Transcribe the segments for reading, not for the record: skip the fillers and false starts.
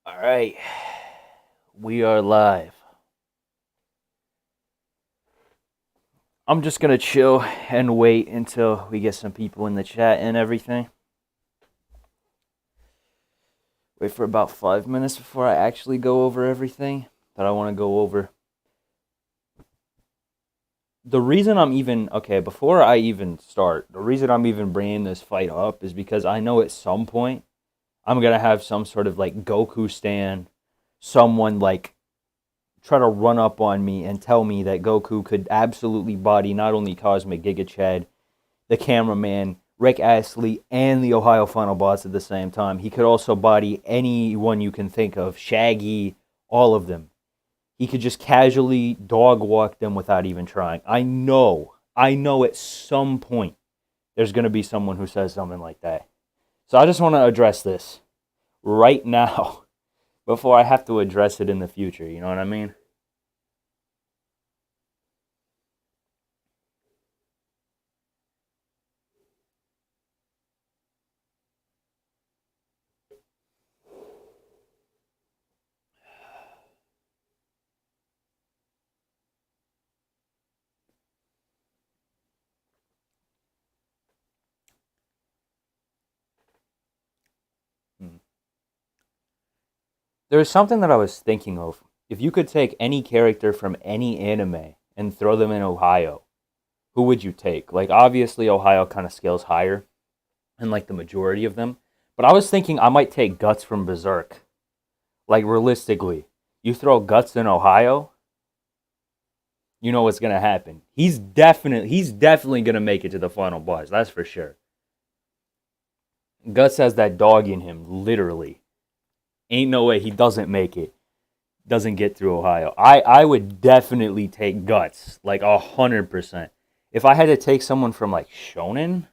All right, we are live. I'm just gonna chill and wait until we get some people in the chat and everything. Wait for about 5 minutes before I actually go over everything that I want to go over. The reason I'm even, okay, before I even start, the reason I'm even bringing this fight up is because I know at some point I'm gonna have some sort of like Goku stan, someone like try to run up on me and tell me that Goku could absolutely body not only Cosmic Giga Chad, the Cameraman, Rick Astley, and the Ohio Final Boss at the same time. He could also body anyone you can think of, Shaggy, all of them. He could just casually dog walk them without even trying. I know at some point there's going to be someone who says something like that. So I just want to address this right now before I have to address it in the future. You know what I mean? Hmm. There's something that I was thinking of. If you could take any character from any anime and throw them in Ohio, who would you take? Like, obviously, Ohio kind of scales higher than, like, the majority of them. But I was thinking I might take Guts from Berserk. Like, realistically, you throw Guts in Ohio, you know what's going to happen. He's definitely going to make it to the final boss. That's for sure. Guts has that dog in him, literally. Ain't no way he doesn't make it. Doesn't get through Ohio. I would definitely take Guts, like 100%. If I had to take someone from like Shonen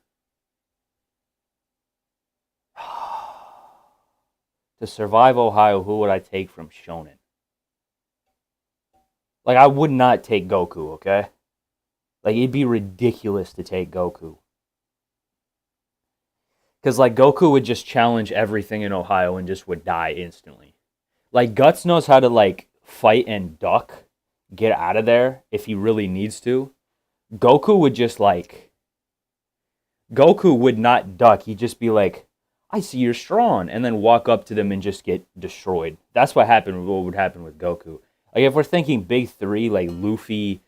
to survive Ohio, who would I take from Shonen? Like I would not take Goku, okay? Like it'd be ridiculous to take Goku. Cuz like Goku would just challenge everything in Ohio and just would die instantly. Like Guts knows how to like fight and duck, get out of there if he really needs to. Goku would just like Goku would not duck. He'd just be like, "I see you're strong," and then walk up to them and just get destroyed. That's what happened. What would happen with Goku? Like if we're thinking big three, like Luffy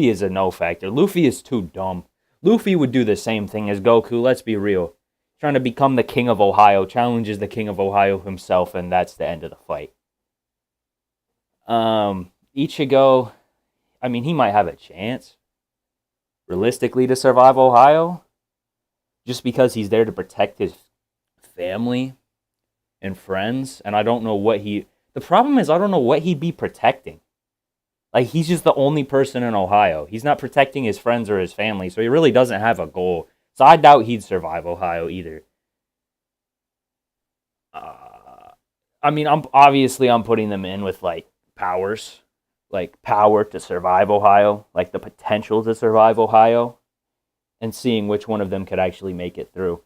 is a no factor. Luffy is too dumb. Luffy would do the same thing as Goku. Let's be real. Trying to become the king of Ohio, challenges the king of Ohio himself, and that's the end of the fight. Ichigo, I mean, he might have a chance, realistically, to survive Ohio, just because he's there to protect his family and friends. And I don't know what he. The problem is, I don't know what he'd be protecting. Like, he's just the only person in Ohio. He's not protecting his friends or his family, so he really doesn't have a goal. So I doubt he'd survive Ohio either. Uh, I mean, I'm putting them in with like powers, like power to survive Ohio, like the potential to survive Ohio, and seeing which one of them could actually make it through.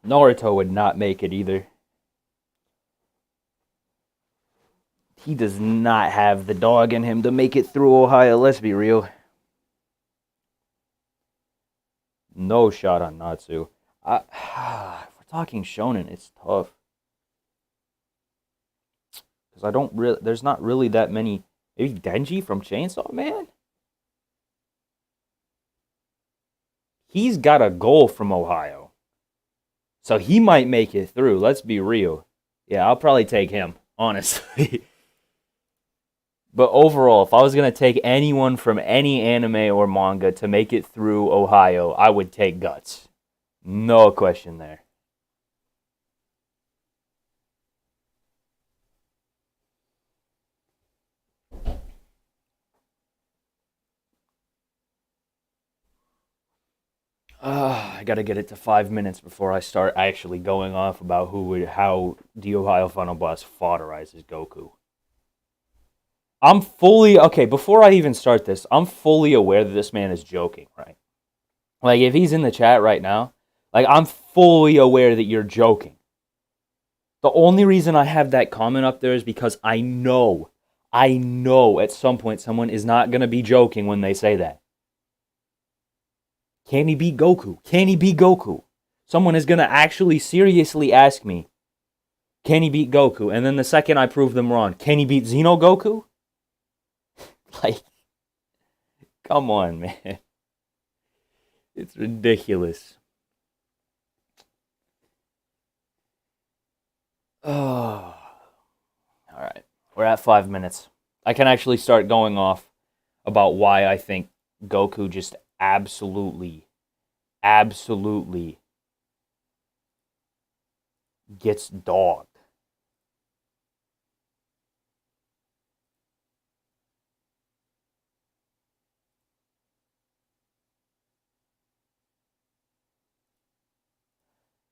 Naruto would not make it either. He does not have the dog in him to make it through Ohio. Let's be real. No shot on Natsu. If we're talking shonen, it's tough because I don't really. There's not really that many. Maybe Denji from Chainsaw Man. He's got a goal from Ohio, so he might make it through. Let's be real. Yeah, I'll probably take him, honestly. But overall, if I was gonna take anyone from any anime or manga to make it through Ohio, I would take Guts. No question there. I gotta get it to 5 minutes before I start actually going off about how the Ohio Final Boss fodderizes Goku. I'm fully okay. Before I even start this, I'm fully aware that this man is joking, right? Like if he's in the chat right now, like I'm fully aware that you're joking. The only reason I have that comment up there is because I know at some point someone is not going to be joking when they say that. Can he beat Goku? Can he beat Goku? Someone is going to actually seriously ask me, can he beat Goku? And then the second I prove them wrong, can he beat Xeno Goku? Like, come on, man. It's ridiculous. Oh. All right. We're at 5 minutes. I can actually start going off about why I think Goku just absolutely gets dogged.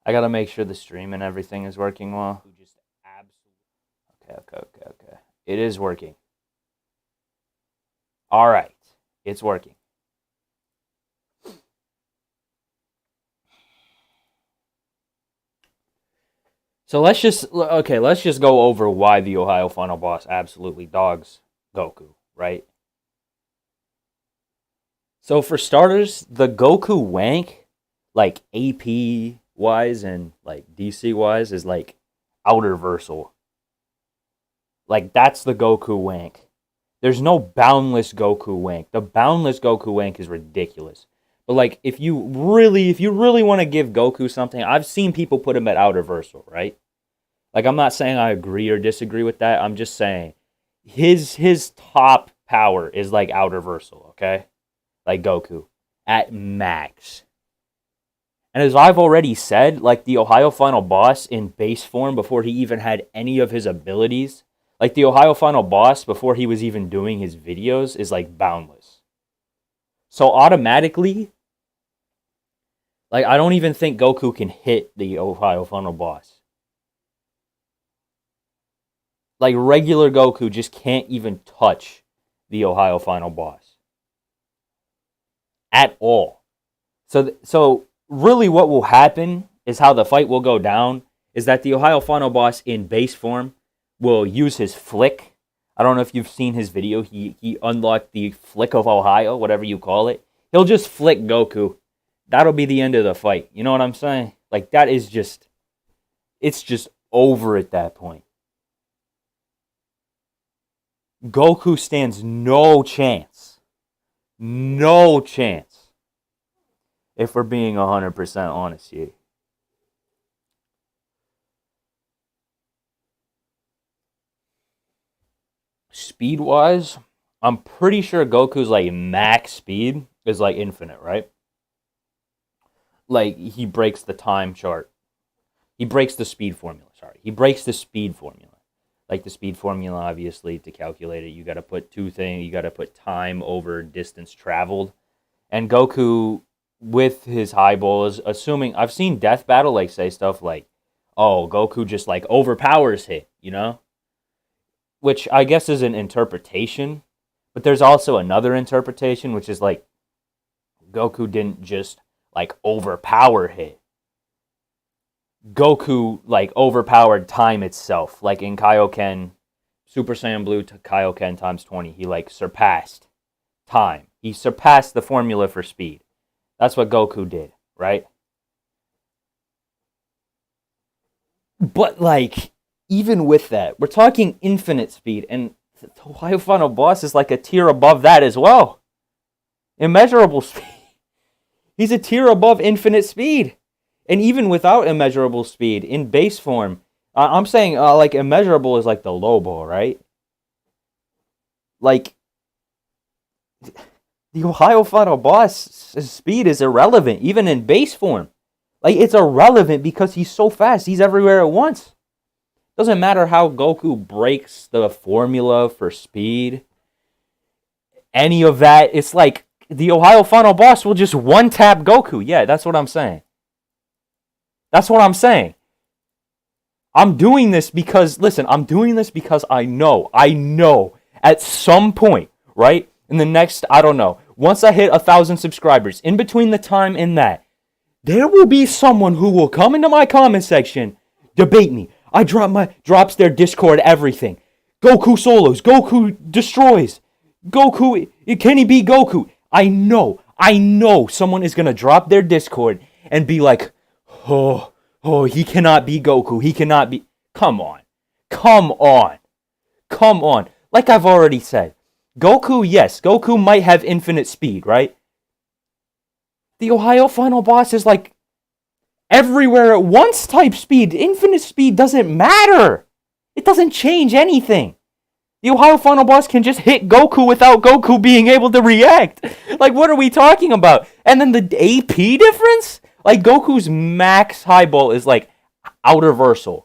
I gotta make sure the stream and everything is working well. Just Okay. It is working. All right, it's working. So let's just go over why the Ohio Final Boss absolutely dogs Goku, right? So for starters, the Goku wank, like AP wise and like DC wise, is like outerversal. Like, that's the Goku wank. There's no boundless Goku wank. The boundless Goku wank is ridiculous. But like, if you really want to give Goku something, I've seen people put him at outerversal, right? Like, I'm not saying I agree or disagree with that. I'm just saying his top power is like outerversal, okay? Like Goku at max. And as I've already said, like the Ohio Final Boss in base form before he even had any of his abilities, like the Ohio Final Boss before he was even doing his videos, is like boundless. So automatically, like, I don't even think Goku can hit the Ohio Final Boss. Like, regular Goku just can't even touch the Ohio Final Boss. At all. So really what will happen is how the fight will go down is that the Ohio Final Boss in base form will use his flick. I don't know if you've seen his video. He unlocked the flick of Ohio, whatever you call it. He'll just flick Goku. That'll be the end of the fight. You know what I'm saying? Like, that is just... it's just over at that point. Goku stands no chance. No chance. If we're being 100% honest here. Speed-wise, I'm pretty sure Goku's, like, max speed is, like, infinite, right? Like, he breaks the time chart. He breaks the speed formula, sorry. He breaks the speed formula. Like, the speed formula, obviously, to calculate it, you got to put two things. You got to put time over distance traveled. And Goku, with his high balls, assuming... I've seen Death Battle, like, say stuff like, oh, Goku just, like, overpowers hit, you know? Which I guess is an interpretation. But there's also another interpretation, which is, like, Goku didn't just, like, overpower hit. Goku, like, overpowered time itself. Like, in Kaioken, Super Saiyan Blue to Kaioken times 20, he, like, surpassed time. He surpassed the formula for speed. That's what Goku did, right? But, like, even with that, we're talking infinite speed, and the Ohio Final Boss is, like, a tier above that as well. Immeasurable speed. He's a tier above infinite speed. And even without immeasurable speed, in base form, I'm saying, like, immeasurable is like the low ball, right? Like, the Ohio Final Boss speed is irrelevant, even in base form. Like, it's irrelevant because he's so fast. He's everywhere at once. Doesn't matter how Goku breaks the formula for speed. Any of that. It's like, the Ohio Final Boss will just one-tap Goku. Yeah, that's what I'm saying. That's what I'm saying. I'm doing this because, listen, I'm doing this because I know at some point, right, in the next, I don't know, once I hit 1,000 subscribers, in between the time and that, there will be someone who will come into my comment section, debate me. Drops their Discord everything. Goku solos. Goku destroys. Goku, can he beat Goku? I know someone is going to drop their Discord and be like, oh, he cannot beat Goku. He cannot be. Come on. Like I've already said, Goku, yes, Goku might have infinite speed, right? The Ohio Final Boss is like everywhere at once type speed. Infinite speed doesn't matter. It doesn't change anything. The Ohio Final Boss can just hit Goku without Goku being able to react. Like, what are we talking about? And then the AP difference? Like, Goku's max highball is like outerversal.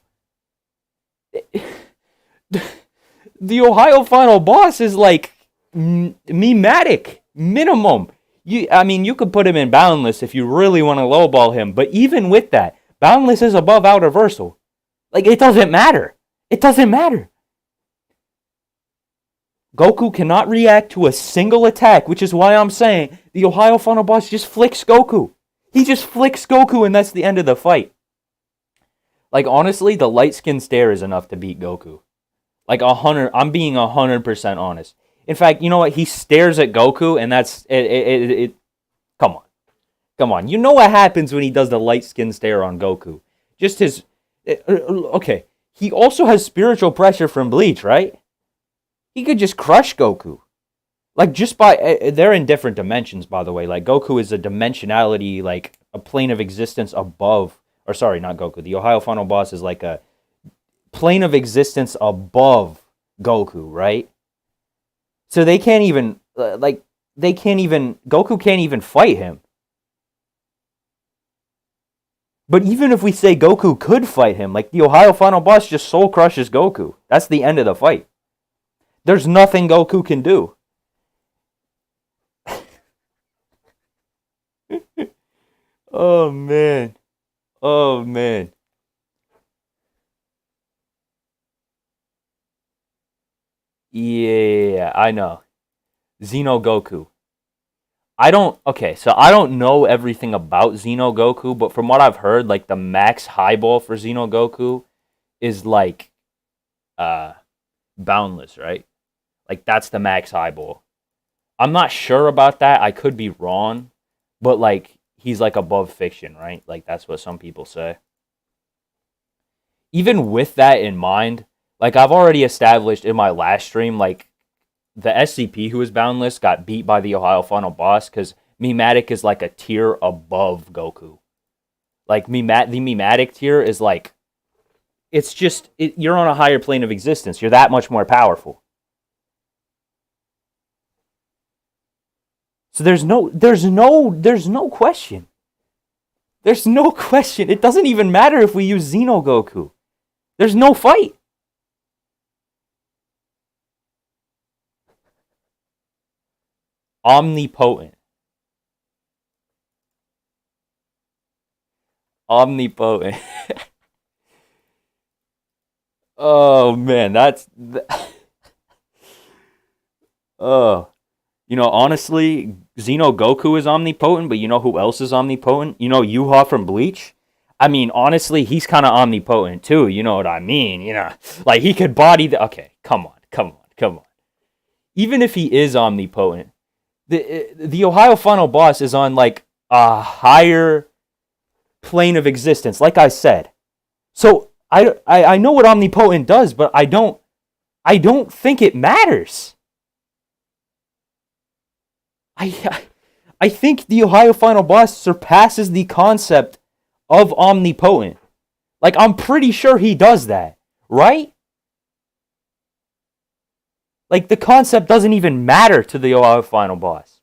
The Ohio Final Boss is like memetic minimum. You could put him in Boundless if you really want to lowball him, but even with that, Boundless is above outerversal. Like, it doesn't matter. Goku cannot react to a single attack, which is why I'm saying the Ohio Final Boss just flicks Goku. He just flicks Goku, and that's the end of the fight. Like, honestly, the light skin stare is enough to beat Goku. Like, 100, I'm being 100% honest. In fact, you know what? He stares at Goku, and that's it. Come on. You know what happens when he does the light skin stare on Goku? Just his. Okay. He also has spiritual pressure from Bleach, right? He could just crush Goku. Like, just by. They're in different dimensions, by the way. Like, Goku is a dimensionality, like, a plane of existence above. Or, sorry, not Goku. The Ohio Final Boss is like a plane of existence above Goku, right? So they can't even, Goku can't even fight him. But even if we say Goku could fight him, like, the Ohio Final Boss just soul crushes Goku. That's the end of the fight. There's nothing Goku can do. Oh, man. Yeah, I know. Xeno Goku. I don't know everything about Xeno Goku, but from what I've heard, like, the max highball for Xeno Goku is like Boundless, right? Like, that's the max highball. I'm not sure about that. I could be wrong, but like, he's like above fiction, right? Like, that's what some people say. Even with that in mind, like, I've already established in my last stream, like, the SCP who is Boundless got beat by the Ohio Final Boss because memetic is like a tier above Goku. Like, the memetic tier is like, it's just, you're on a higher plane of existence. You're that much more powerful. So there's no question. There's no question. It doesn't even matter if we use Xeno Goku. There's no fight. Omnipotent. Oh, man, honestly, Xeno Goku is omnipotent, but you know who else is omnipotent? You know Yuha from Bleach? I mean, honestly, he's kind of omnipotent too, you know what I mean? You know, like, he could body the... Okay, come on. Even if he is omnipotent, the Ohio Final Boss is on, like, a higher plane of existence, like I said. So, I know what omnipotent does, but I don't think it matters. I think the Ohio Final Boss surpasses the concept of omnipotent. Like, I'm pretty sure he does that, right? Like, the concept doesn't even matter to the Ohio Final Boss.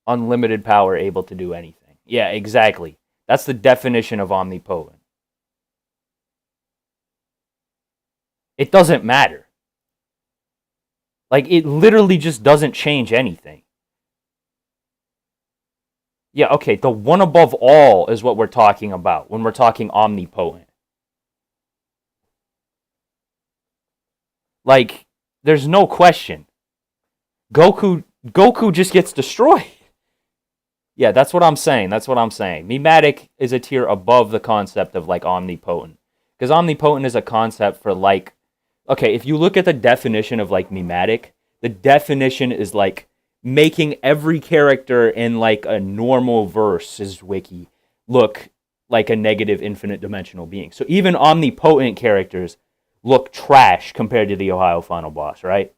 Unlimited power, able to do anything. Yeah, exactly. That's the definition of omnipotent. It doesn't matter. Like, it literally just doesn't change anything. Yeah, okay, the one above all is what we're talking about when we're talking omnipotent. Like, There's no question. Goku just gets destroyed. Yeah, that's what I'm saying. Memetic is a tier above the concept of like omnipotent. Because omnipotent is a concept for like, okay, if you look at the definition of like memetic, the definition is like making every character in like a normal versus wiki look like a negative infinite dimensional being. So even omnipotent characters look trash compared to the Ohio final boss, right?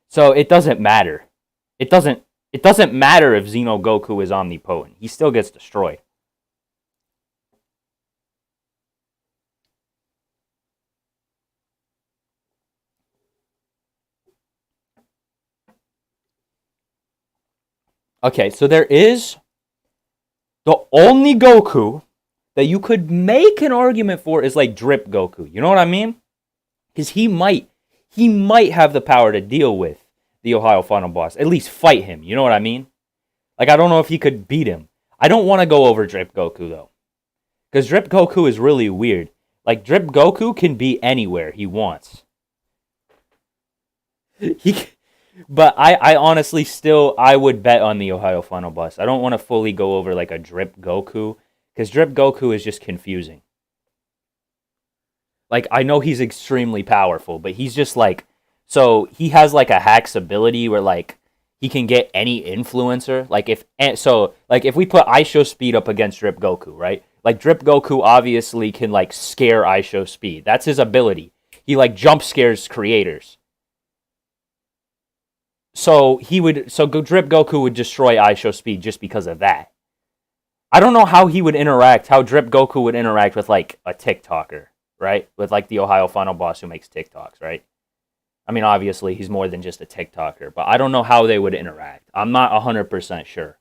So it doesn't matter. It doesn't matter if Xeno Goku is omnipotent. He still gets destroyed. Okay, so there is the only Goku that you could make an argument for is like Drip Goku. You know what I mean? Because he might have the power to deal with the Ohio final boss. At least fight him. You know what I mean? Like, I don't know if he could beat him. I don't want to go over Drip Goku, though. Because Drip Goku is really weird. Like, Drip Goku can be anywhere he wants. But I honestly I would bet on the Ohio final boss. I don't want to fully go over, like, a Drip Goku. Because Drip Goku is just confusing. Like, I know he's extremely powerful, but he's just, like... So, he has, like, a hacks ability where, like, he can get any influencer. Like, if we put IShowSpeed up against Drip Goku, right? Like, Drip Goku obviously can, like, scare IShowSpeed. That's his ability. He, like, jump scares creators. So, Drip Goku would destroy IShowSpeed just because of that. I don't know how Drip Goku would interact with, like, a TikToker, right? With, like, the Ohio final boss who makes TikToks, right? I mean, obviously, he's more than just a TikToker, but I don't know how they would interact. I'm not 100% sure.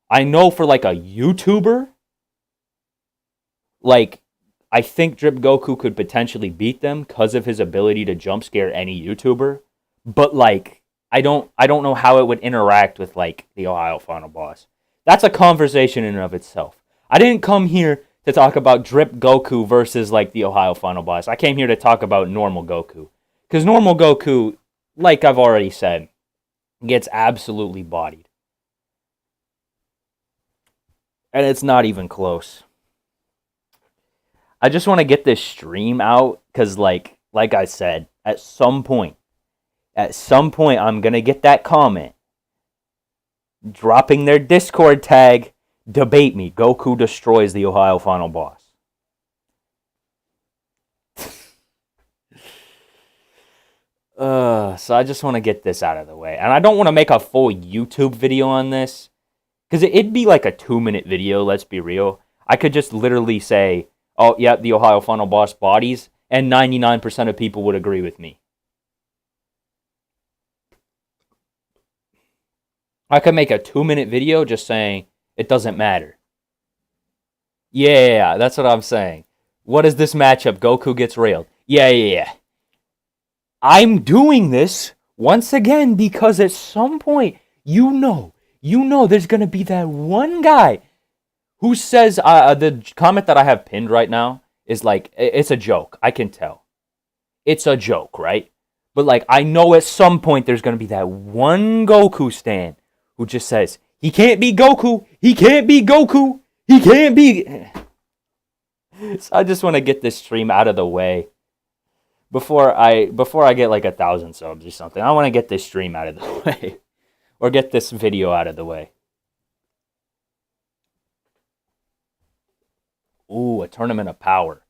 I know for, like, a YouTuber, like, I think Drip Goku could potentially beat them because of his ability to jump scare any YouTuber, but, like, I don't know how it would interact with, like, the Ohio final boss. That's a conversation in and of itself. I didn't come here to talk about Drip Goku versus, like, the Ohio final boss. I came here to talk about normal Goku. Because normal Goku, like I've already said, gets absolutely bodied. And it's not even close. I just want to get this stream out because, like I said, at some point, I'm going to get that comment dropping their Discord tag, debate me, Goku destroys the Ohio final boss. So I just want to get this out of the way. And I don't want to make a full YouTube video on this. Because it'd be like a 2-minute video, let's be real. I could just literally say, oh, yeah, the Ohio final boss bodies. And 99% of people would agree with me. I could make a 2-minute video just saying, it doesn't matter. Yeah, that's what I'm saying. What is this matchup? Goku gets railed. Yeah. I'm doing this once again because at some point, you know, there's going to be that one guy who says, the comment that I have pinned right now is like, it's a joke. I can tell. It's a joke, right? But like, I know at some point there's going to be that one Goku stan who just says, he can't be Goku. He can't be Goku. He can't be. So I just want to get this stream out of the way. Before I get like 1,000 subs or something, I want to get this stream out of the way. Or get this video out of the way. Ooh, a tournament of power.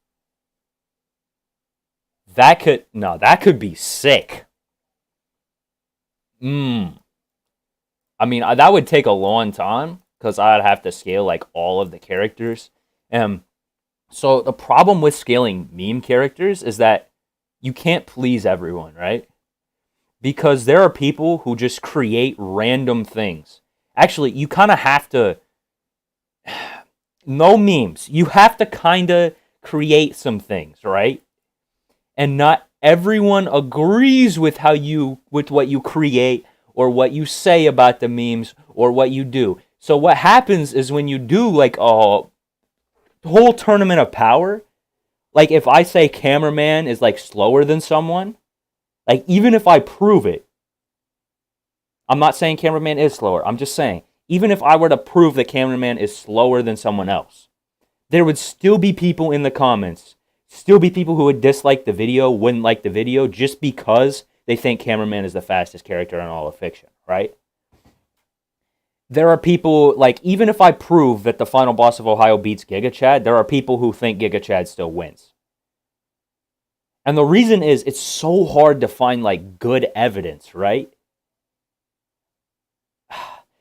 That could be sick. I mean, that would take a long time because I'd have to scale like all of the characters. So the problem with scaling meme characters is that you can't please everyone, right? Because there are people who just create random things. Actually, you kind of have to... No memes. You have to kind of create some things, right? And not everyone agrees with what you create or what you say about the memes or what you do. So what happens is when you do like a whole tournament of power... Like, if I say Cameraman is, like, slower than someone, Like, even if I prove it, I'm not saying Cameraman is slower. I'm just saying, even if I were to prove that Cameraman is slower than someone else, there would still be people in the comments, still be people who would dislike the video, wouldn't like the video, just because they think Cameraman is the fastest character in all of fiction, right? There are people, like, even if I prove that the final boss of Ohio beats Giga Chad, there are people who think Giga Chad still wins. And the reason is, it's so hard to find, like, good evidence, right?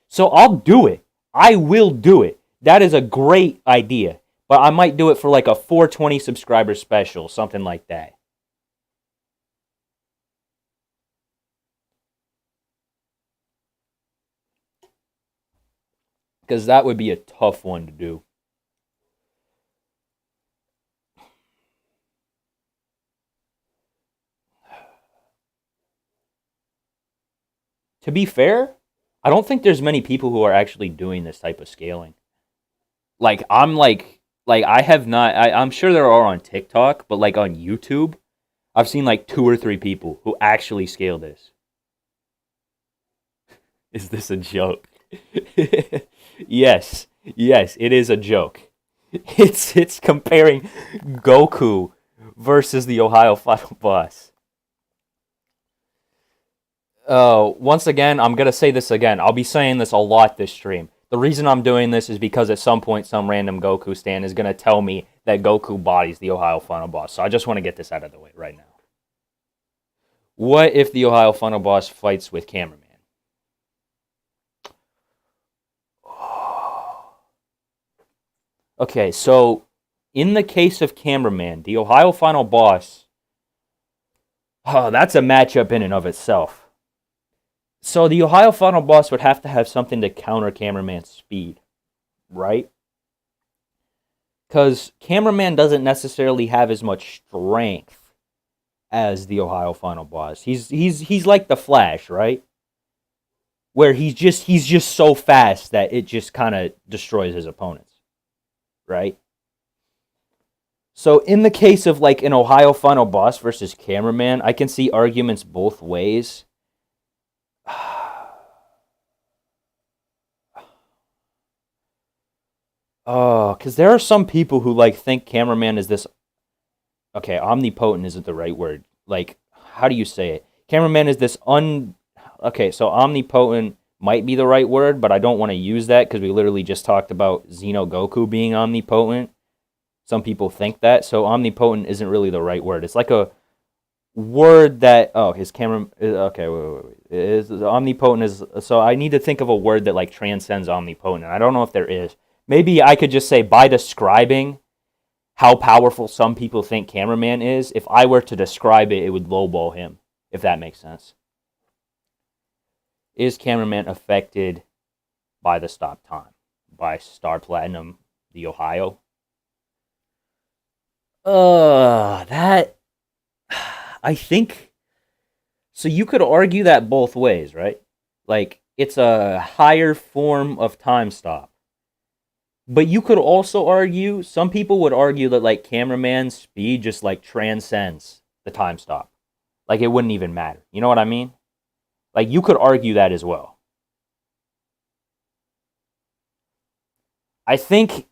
So I'll do it. I will do it. That is a great idea. But I might do it for like a 420 subscriber special, something like that. Because that would be a tough one to do. To be fair, I don't think there's many people who are actually doing this type of scaling. Like, I have not, I'm sure there are on TikTok, but like on YouTube, I've seen like 2 or 3 people who actually scale this. Is this a joke? Yes, it is a joke. It's comparing Goku versus the Ohio final boss. Once again, I'm going to say this again. I'll be saying this a lot this stream. The reason I'm doing this is because at some point some random Goku stan is going to tell me that Goku bodies the Ohio final boss. So I just want to get this out of the way right now. What if the Ohio final boss fights with Cameraman? Okay, so in the case of Cameraman, the Ohio final boss, that's a matchup in and of itself. So the Ohio final boss would have to have something to counter Cameraman's speed, right? Because Cameraman doesn't necessarily have as much strength as the Ohio final boss. He's like the Flash, right? Where he's just so fast that it just kind of destroys his opponents, right? So in the case of like an Ohio final boss versus Cameraman, I can see arguments both ways. Oh, because there are some people who like think Cameraman is this. Okay, omnipotent isn't the right word. Like, how do you say it? Cameraman is this Okay, so omnipotent might be the right word, but I don't want to use that because we literally just talked about Xeno Goku being omnipotent. Some people think that, so omnipotent isn't really the right word. It's like a word that his camera. Okay, wait. Is omnipotent is so I need to think of a word that like transcends omnipotent. I don't know if there is. Maybe I could just say by describing how powerful some people think Cameraman is, if I were to describe it, it would lowball him, if that makes sense. Is Cameraman affected by the stop time? By Star Platinum, the Ohio? That... I think... So you could argue that both ways, right? Like, it's a higher form of time stop. But you could also argue, some people would argue that like Cameraman's speed just like transcends the time stop. Like it wouldn't even matter. You know what I mean? Like you could argue that as well. I think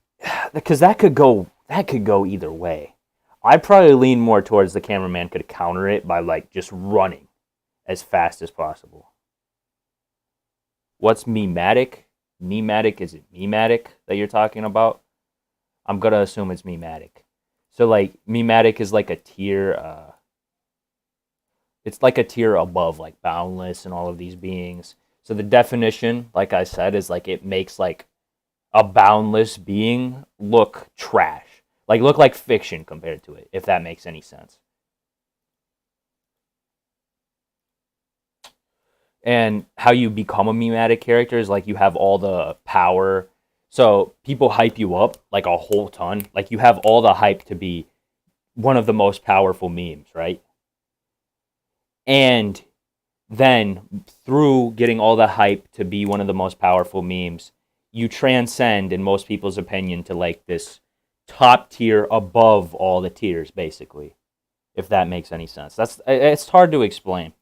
because that could go either way. I'd probably lean more towards the Cameraman could counter it by like just running as fast as possible. What's memetic? Memetic, is it memetic that you're talking about? I'm gonna assume it's memetic. So like memetic is like a tier it's like a tier above like boundless and all of these beings. So the definition, like I said, is like it makes like a boundless being look trash. Like look like fiction compared to it, if that makes any sense. And how you become a memetic character is like you have all the power. So people hype you up like a whole ton. Like you have all the hype to be one of the most powerful memes, right? And then through getting all the hype to be one of the most powerful memes, you transcend, in most people's opinion, to like this top tier above all the tiers, basically, if that makes any sense. It's hard to explain.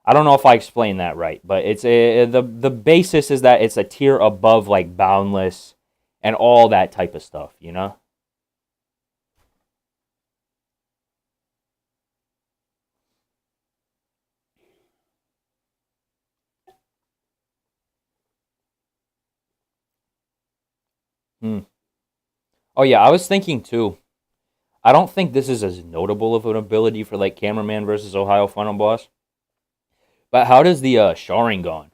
I don't know if I explained that right, but the basis is that it's a tier above like Boundless and all that type of stuff, you know? Hmm. Oh yeah, I was thinking too. I don't think this is as notable of an ability for like Cameraman versus Ohio Final Boss. But how does the Sharingan?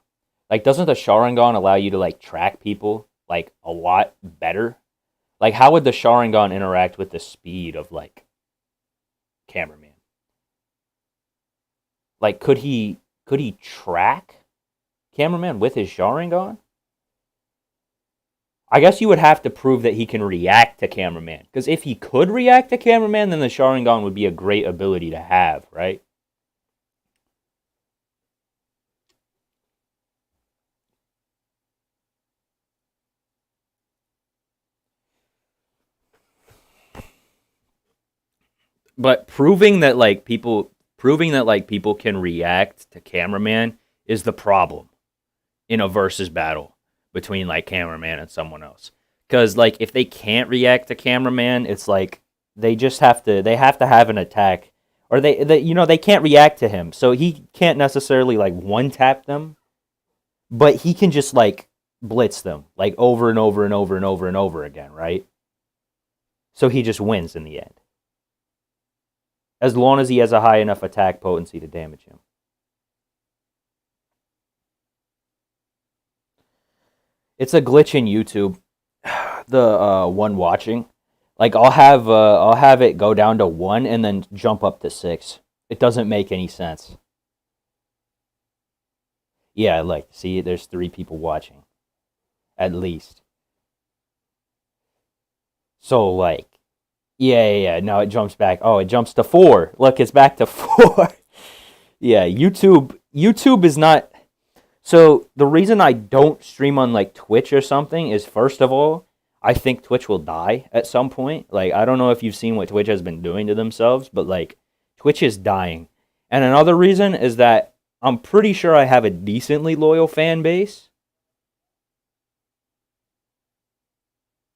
Like, doesn't the Sharingan allow you to like track people like a lot better? Like, how would the Sharingan interact with the speed of like Cameraman? Like, could he track Cameraman with his Sharingan? I guess you would have to prove that he can react to Cameraman. Because if he could react to Cameraman, then the Sharingan would be a great ability to have, right? But proving that like people can react to Cameraman is the problem in a versus battle between like Cameraman and someone else. Because like if they can't react to Cameraman, it's like they have to have an attack, or they can't react to him, so he can't necessarily like one tap them, but he can just like blitz them like over and over and over and over and over again, right? So he just wins in the end, as long as he has a high enough attack potency to damage him. It's a glitch in YouTube. The one watching, like I'll have it go down to 1 and then jump up to 6. It doesn't make any sense. Yeah, like see, there's 3 people watching, at least. So like, yeah. No, it jumps back. Oh, it jumps to 4. Look, it's back to 4. Yeah, YouTube is not. So the reason I don't stream on like Twitch or something is, first of all, I think Twitch will die at some point. Like, I don't know if you've seen what Twitch has been doing to themselves, but like Twitch is dying. And another reason is that I'm pretty sure I have a decently loyal fan base.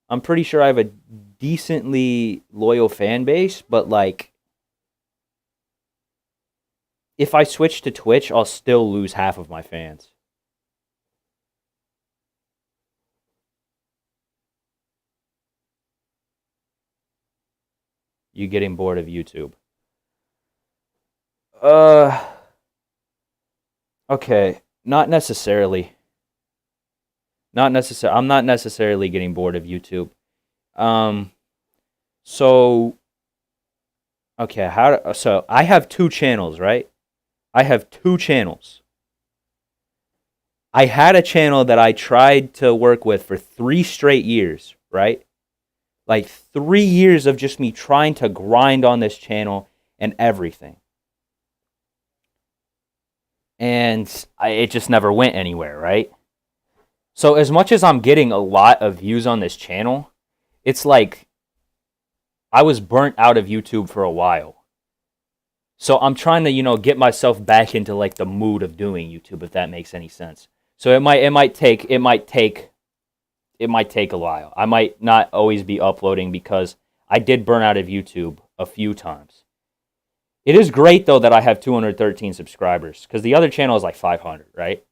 I'm pretty sure I have a decently loyal fan base, but like if I switch to Twitch, I'll still lose half of my fans. You getting bored of YouTube? Uh, okay, not necessarily. Not necessarily. I'm not necessarily getting bored of YouTube. Um, so okay, so I have 2 channels, right? I have 2 channels. I had a channel that I tried to work with for 3 straight years, right? Like 3 years of just me trying to grind on this channel and everything. And it just never went anywhere, right? So as much as I'm getting a lot of views on this channel, it's like I was burnt out of YouTube for a while. So I'm trying to, get myself back into like the mood of doing YouTube, if that makes any sense. So it might take a while. I might not always be uploading because I did burn out of YouTube a few times. It is great though that I have 213 subscribers, because the other channel is like 500, right?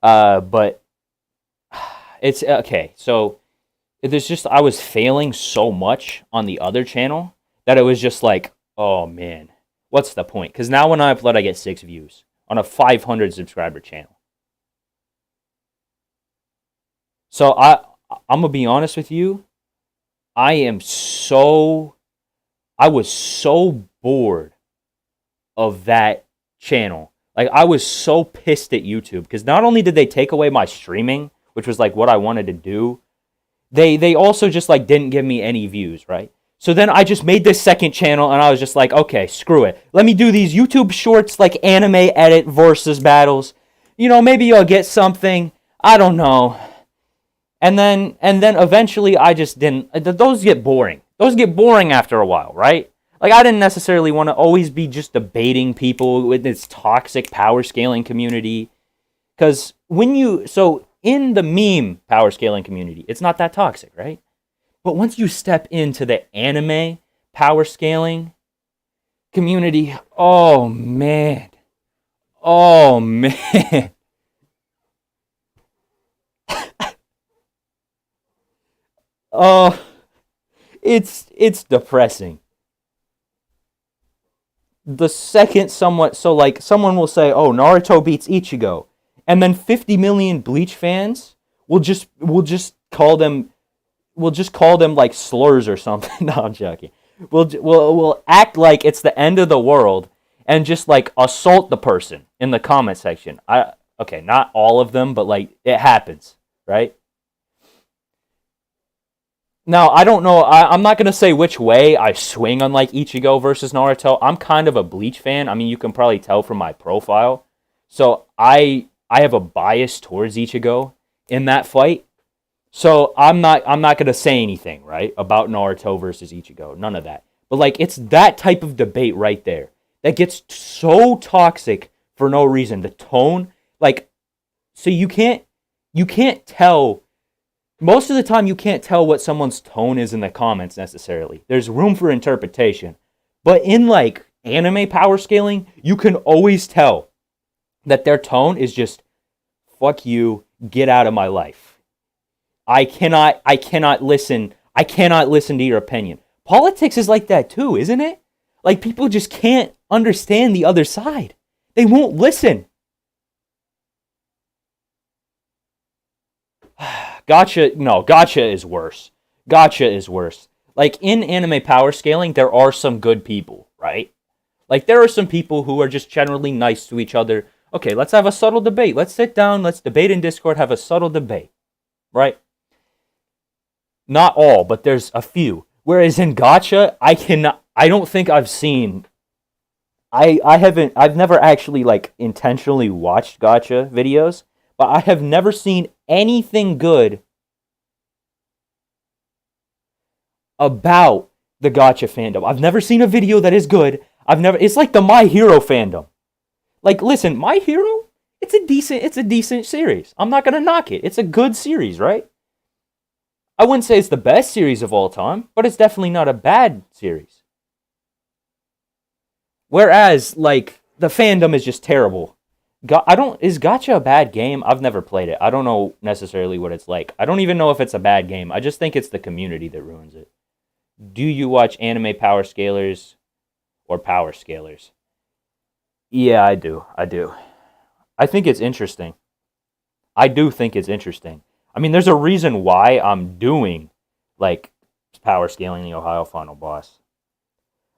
But it's okay. So there's just, I was failing so much on the other channel that it was just like, oh man, what's the point? Because now when I upload, I get 6 views on a 500 subscriber channel. So I'm gonna be honest with you. I was so bored of that channel. Like, I was so pissed at YouTube because not only did they take away my streaming, which was like what I wanted to do, they also just like didn't give me any views, right? So then I just made this second channel and I was just like, okay, screw it. Let me do these YouTube shorts, like anime edit versus battles. Maybe I'll get something. I don't know. And then eventually I just didn't. Those get boring. Those get boring after a while, right? Like, I didn't necessarily want to always be just debating people with this toxic power scaling community. Because so in the meme power scaling community, it's not that toxic, right? But once you step into the anime power scaling community, oh man. Oh man. Oh, it's depressing. The second someone will say, "Oh, Naruto beats Ichigo," and then 50 million Bleach fans will just call them like slurs or something. No, I'm joking. We'll act like it's the end of the world and just like assault the person in the comment section. Okay, not all of them, but like it happens, right? Now, I don't know. I'm not going to say which way I swing on like Ichigo versus Naruto. I'm kind of a Bleach fan. I mean, you can probably tell from my profile. So I have a bias towards Ichigo in that fight. So I'm not going to say anything, right, about Naruto versus Ichigo. None of that. But like it's that type of debate right there that gets so toxic for no reason. The tone, like, so you can't tell. Most of the time, you can't tell what someone's tone is in the comments necessarily. There's room for interpretation. But in like anime power scaling, you can always tell that their tone is just, fuck you, get out of my life. I cannot listen to your opinion. Politics is like that too, isn't it? Like people just can't understand the other side. They won't listen. Gotcha is worse. Gotcha is worse. Like, in anime power scaling, there are some good people, right? Like, there are some people who are just generally nice to each other. Okay, let's have a subtle debate. Let's sit down, let's debate in Discord, have a subtle debate, right? Not all, but there's a few. Whereas in Gotcha, I've never actually, like, intentionally watched Gotcha videos, but I have never seen anything good about the Gotcha fandom. I've never seen a video that is good. It's like the My Hero fandom. Like, listen, My Hero, it's a decent series. I'm not gonna knock it. It's a good series, right? I wouldn't say it's the best series of all time, but it's definitely not a bad series. Whereas, like, the fandom is just terrible. Is Gotcha a bad game? I've never played it. I don't know necessarily what it's like. I don't even know if it's a bad game. I just think it's the community that ruins it. Do you watch anime power scalers or power scalers? Yeah, I do. I think it's interesting. I do think it's interesting. I mean, there's a reason why I'm doing, like, power scaling the Ohio Final Boss.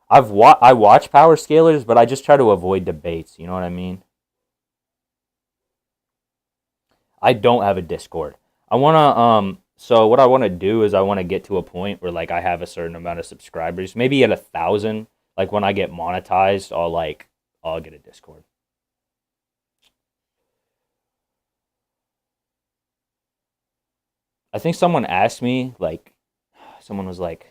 I watch power scalers, but I just try to avoid debates. You know what I mean? I don't have a Discord. So what I want to do is I want to get to a point where, like, I have a certain amount of subscribers. Maybe at 1,000, like, when I get monetized, I'll get a Discord. I think someone asked me, like, someone was like,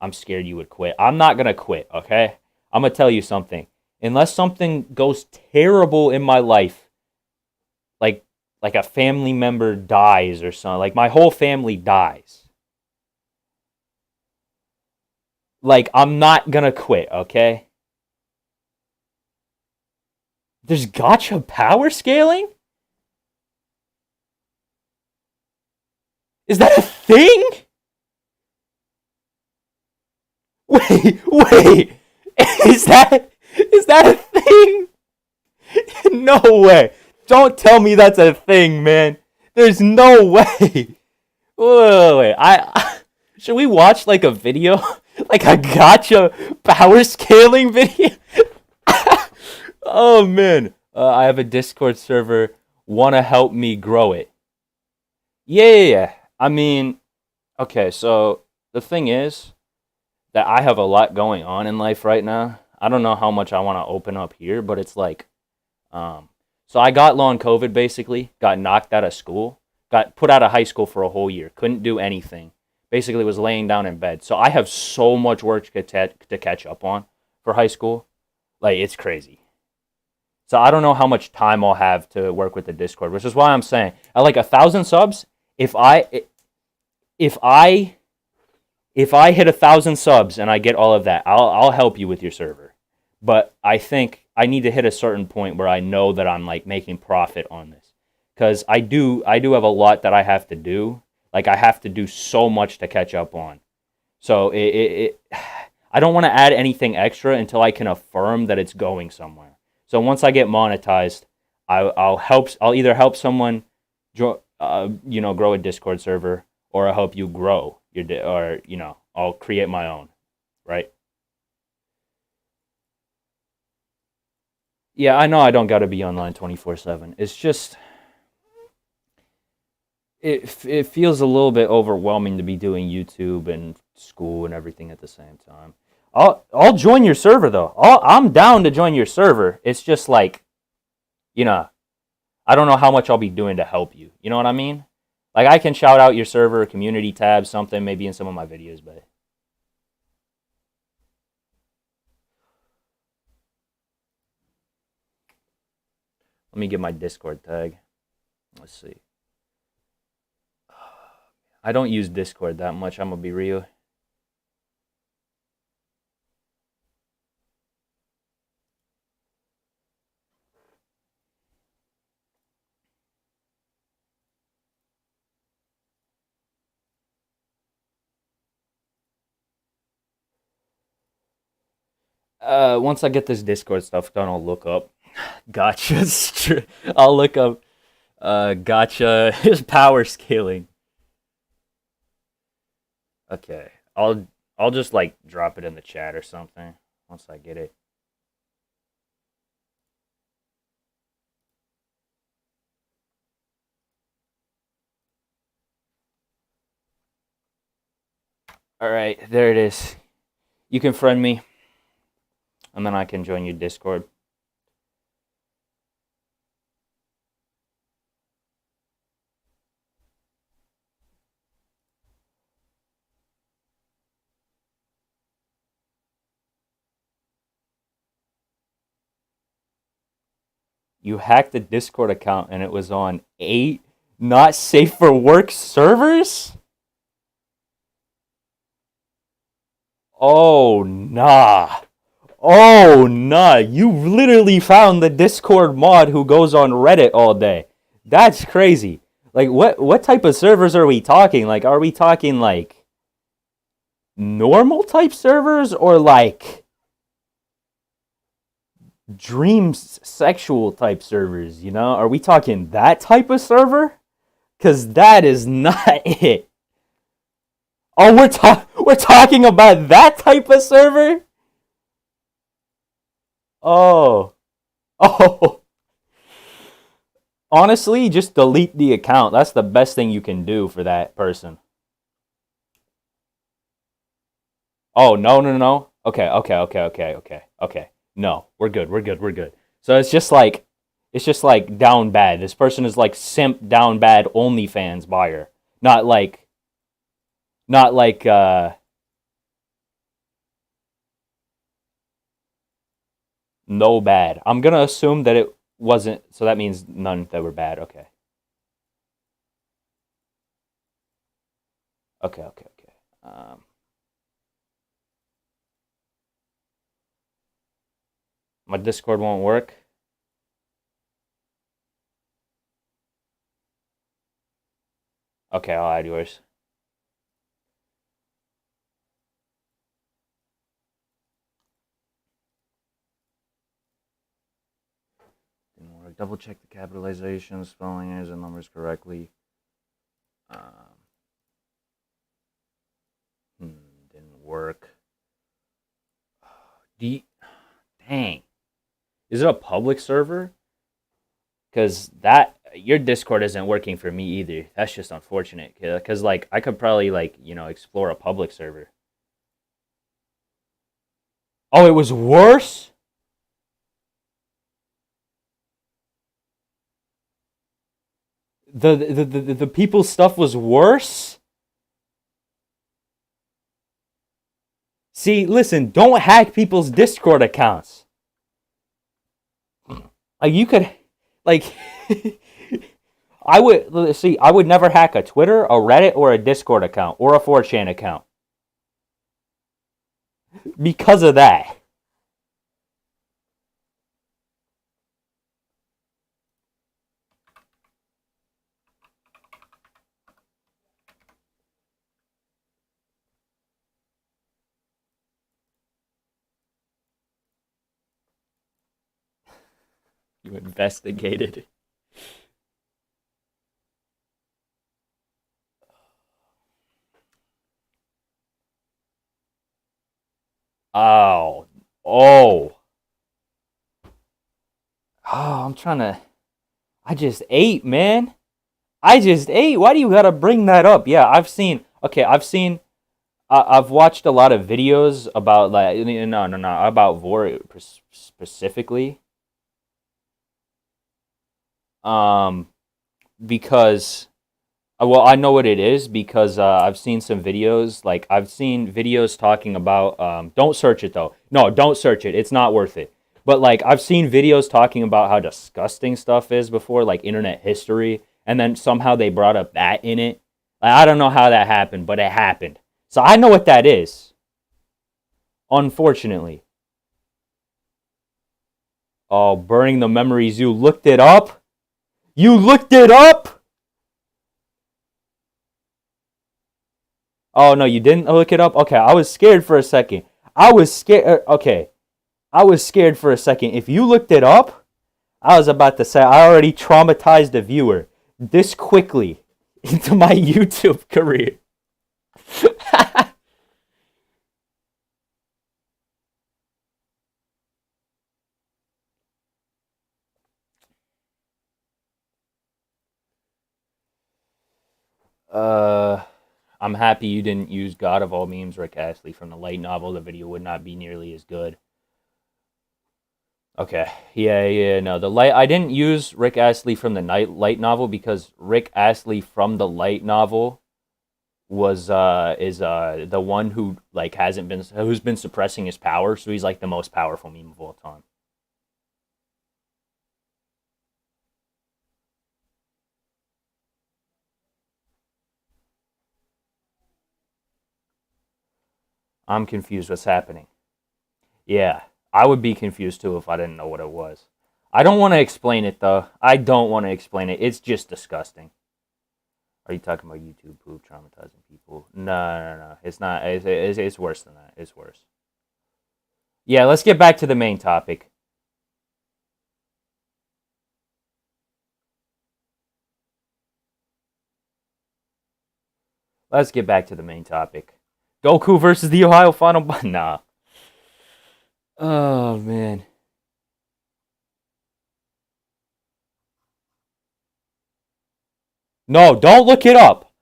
I'm scared you would quit. I'm not going to quit, okay? I'm going to tell you something. Unless something goes terrible in my life, like a family member dies or something, like my whole family dies, like, I'm not going to quit, okay? There's Gotcha power scaling? Is that a thing? Wait. Is that a thing? No way. Don't tell me that's a thing, man. There's no way. Wait. Should we watch like a video? Like a Gotcha power scaling video? Oh, man. I have a Discord server. Want to help me grow it? Yeah. I mean, okay, so the thing is that I have a lot going on in life right now. I don't know how much I want to open up here, but it's like, so I got long COVID, basically, got knocked out of school, got put out of high school for a whole year, couldn't do anything. basically was laying down in bed. So I have so much work to catch up on for high school. Like, it's crazy. So I don't know how much time I'll have to work with the Discord, which is why I'm saying at like 1,000 subs, if I hit 1,000 subs and I get all of that, I'll help you with your server. But I think I need to hit a certain point where I know that I'm like making profit on this, because I do have a lot that I have to do. Like, I have to do so much to catch up on. So I don't want to add anything extra until I can affirm that it's going somewhere. So once I get monetized, I'll either help someone grow a Discord server, or I'll help you grow or I'll create my own, right? Yeah, I know I don't got to be online 24/7. It's just it feels a little bit overwhelming to be doing YouTube and school and everything at the same time. I'll join your server though. I'm down to join your server. It's just like, you know, I don't know how much I'll be doing to help you. You know what I mean? Like, I can shout out your server, community tab, something maybe in some of my videos, but let me get my Discord tag. Let's see. I don't use Discord that much, I'm gonna be real. Once I get this Discord stuff done, I'll look up gotcha. I'll look up gotcha power scaling. Okay. I'll just like drop it in the chat or something once I get it. All right, there it is. You can friend me, and then I can join your Discord. You hacked the Discord account and it was on 8 not safe for work servers? Oh, nah. Oh, nah. You literally found the Discord mod who goes on Reddit all day. That's crazy. Like, what type of servers are we talking? Like, are we talking like normal type servers, or like dreams sexual type servers, Are we talking that type of server? Cuz that is not it. Oh, we're talking about that type of server? Oh. Oh. Honestly, just delete the account. That's the best thing you can do for that person. Oh, no, no, no. Okay, okay, okay, okay, okay, okay. No, we're good, we're good, we're good. So it's just like down bad. This person is like simp down bad OnlyFans buyer. Not like no bad. I'm gonna assume that it wasn't, so that means none that were bad. Okay. Okay, okay, okay. My Discord won't work. Okay, I'll add yours. Didn't work. Double check the capitalization, spelling errors, and numbers correctly. Didn't work. Dang. Is it a public server? Because your Discord isn't working for me either. That's just unfortunate. Because like I could probably explore a public server. Oh, it was worse. The people's stuff was worse. See, listen, don't hack people's Discord accounts. Like, you could, like, I would never hack a Twitter, a Reddit, or a Discord account, or a 4chan account. Because of that. You investigated. Oh. Oh. Oh, I'm trying to. I just ate, man. I just ate. Why do you gotta bring that up? Yeah, I've seen. Okay, I've watched a lot of videos about like no about Vor specifically. Um, because well, I know what it is because I've seen some videos. Like I've seen videos talking about. Don't search it though. No, don't search it. It's not worth it. But like I've seen videos talking about how disgusting stuff is before, like internet history, and then somehow they brought up that in it. Like, I don't know how that happened, but it happened. So I know what that is. Unfortunately. Oh, burning the memories. You looked it up? You looked it up? Oh, no, you didn't look it up? Okay, I was scared for a second. I was scared. Okay, I was scared for a second. If you looked it up, I was about to say I already traumatized a viewer this quickly into my YouTube career. uh, I'm happy you didn't use God of all memes, Rick Astley from the light novel. The video would not be nearly as good. Okay. Yeah. No, the light. I didn't use Rick Astley from the light novel because Rick Astley from the light novel was is the one who like hasn't been who's been suppressing his power, so he's like the most powerful meme of all time. I'm confused. What's happening? Yeah, I would be confused too if I didn't know what it was. I don't want to explain it though. I don't want to explain it. It's just disgusting. Are you talking about YouTube poop traumatizing people? No. It's not. It's worse than that. It's worse. Yeah, let's get back to the main topic. Let's get back to the main topic. Goku versus the Ohio Final. Nah. Oh man. No, don't look it up.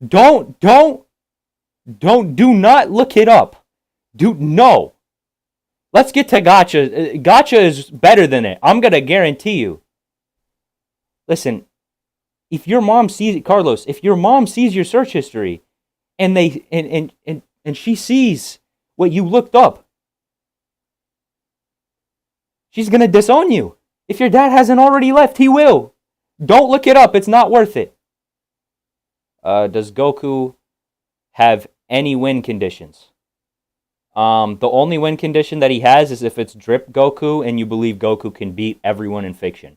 Don't, don't, do not look it up. No. Let's get to Gotcha. Gotcha is better than it. I'm gonna guarantee you. Listen, if your mom sees Carlos, if your mom sees your search history, and and she sees what you looked up, she's gonna disown you. If your dad hasn't already left, he will. Don't look it up. It's not worth it. Does Goku have any win conditions? The only win condition that he has is if it's drip Goku and you believe Goku can beat everyone in fiction.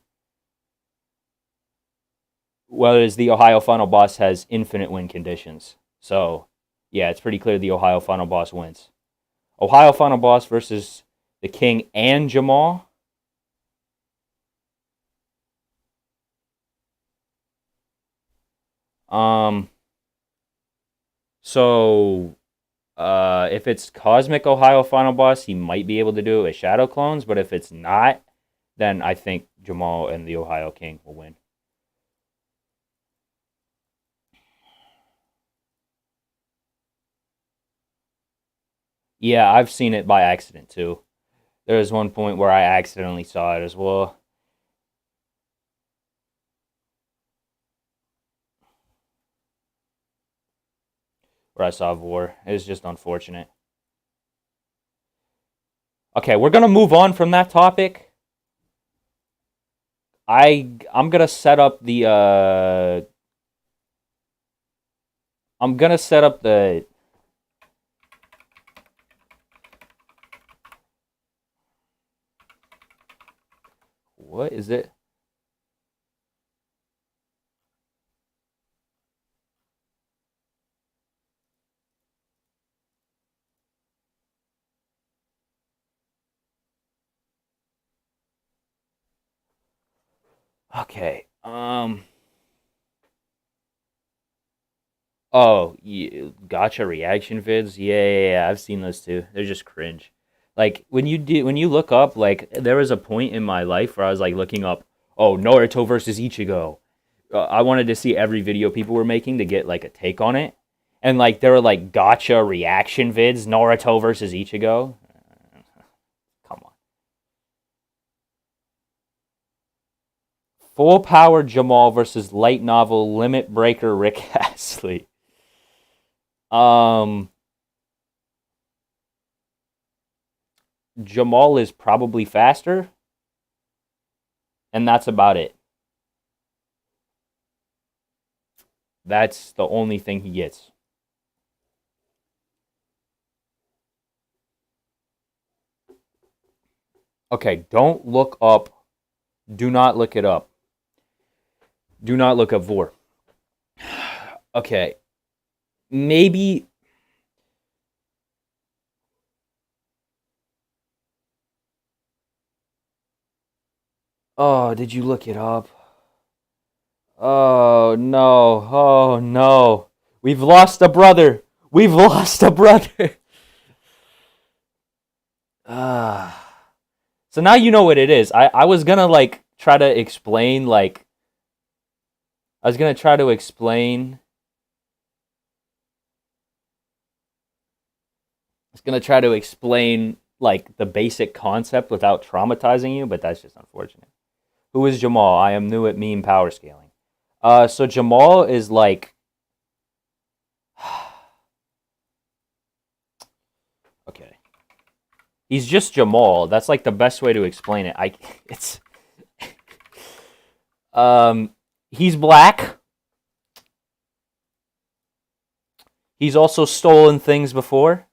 Whereas the Ohio Final Boss has infinite win conditions. So, yeah, it's pretty clear the Ohio Final Boss wins. Ohio Final Boss versus the King and Jamal. So if it's Cosmic Ohio Final Boss, he might be able to do it with Shadow Clones, but if it's not, then I think Jamal and the Ohio King will win. Yeah, I've seen it by accident too. There was one point where I accidentally saw it as well. press off war. It's just unfortunate. Okay, we're gonna move on from that topic. I'm gonna set up the I'm gonna set up the what is it? Okay. Oh, gotcha reaction vids. Yeah. I've seen those too. They're just cringe. Like when you look up, like there was a point in my life where I was like looking up, oh, Naruto versus Ichigo. I wanted to see every video people were making to get like a take on it, and like there were like gotcha reaction vids, Naruto versus Ichigo. Come on. Full power Jamal versus light novel limit breaker Rick Astley. Um, Jamal is probably faster, and that's about it. That's the only thing he gets. Okay, don't look up. Do not look it up. Do not look up Vor. Okay, maybe. Oh, did you look it up? Oh no. Oh no. We've lost a brother. We've lost a brother. Ah. So now you know what it is. I was gonna like try to explain like I was gonna try to explain I was gonna try to explain like the basic concept without traumatizing you, but that's just unfortunate. Who is Jamal? I am new at meme power scaling. So Jamal is like okay. He's just Jamal. That's like the best way to explain it. It's he's black. He's also stolen things before.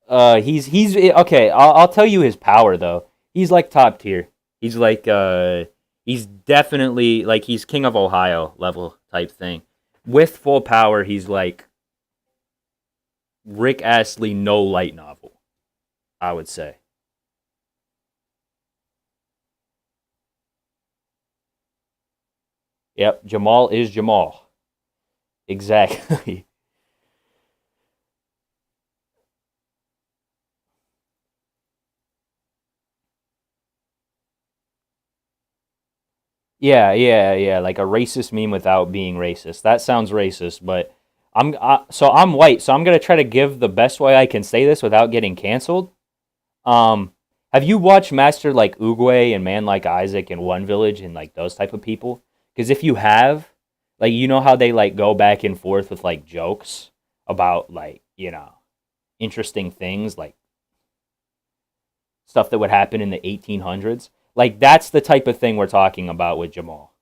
He's okay. I'll tell you his power though. He's like top tier. He's like he's definitely like he's King of Ohio level type thing. With full power, he's like Rick Astley no light novel, I would say. Yep, Jamal is Jamal. Exactly. Yeah. Like a racist meme without being racist. That sounds racist, but so I'm white, so I'm gonna try to give the best way I can say this without getting canceled. Um, have you watched Master like Oogway and Man Like Isaac and One Village and like those type of people? Because if you have, like, you know how they like go back and forth with like jokes about like interesting things like stuff that would happen in the 1800s. Like that's the type of thing we're talking about with Jamal.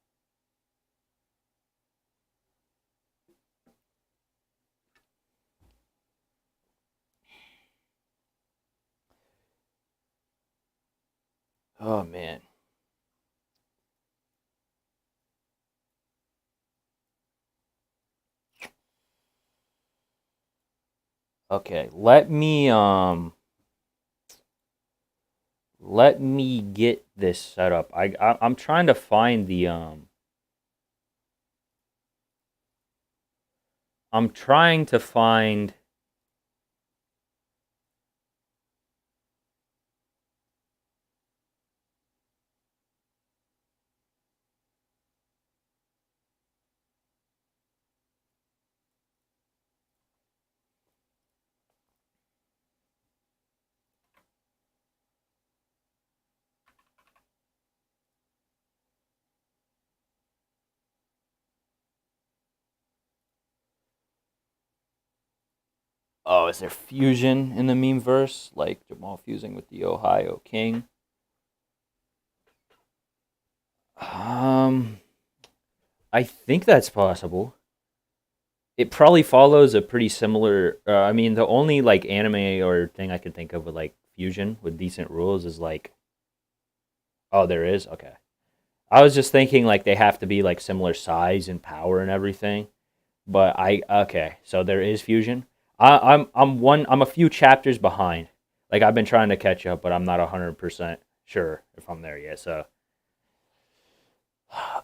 Oh man. Okay, let me get this set up. I'm trying to find the I'm trying to find Oh, is there fusion in the meme verse? Like Jamal fusing with the Ohio King? Um, I think that's possible. It probably follows a pretty similar. I mean, the only like anime or thing I can think of with like fusion with decent rules is like, oh, there is. Okay, I was just thinking like they have to be like similar size and power and everything. But I okay, so there is fusion. I'm a few chapters behind. Like I've been trying to catch up, but I'm not 100% sure if I'm there yet. So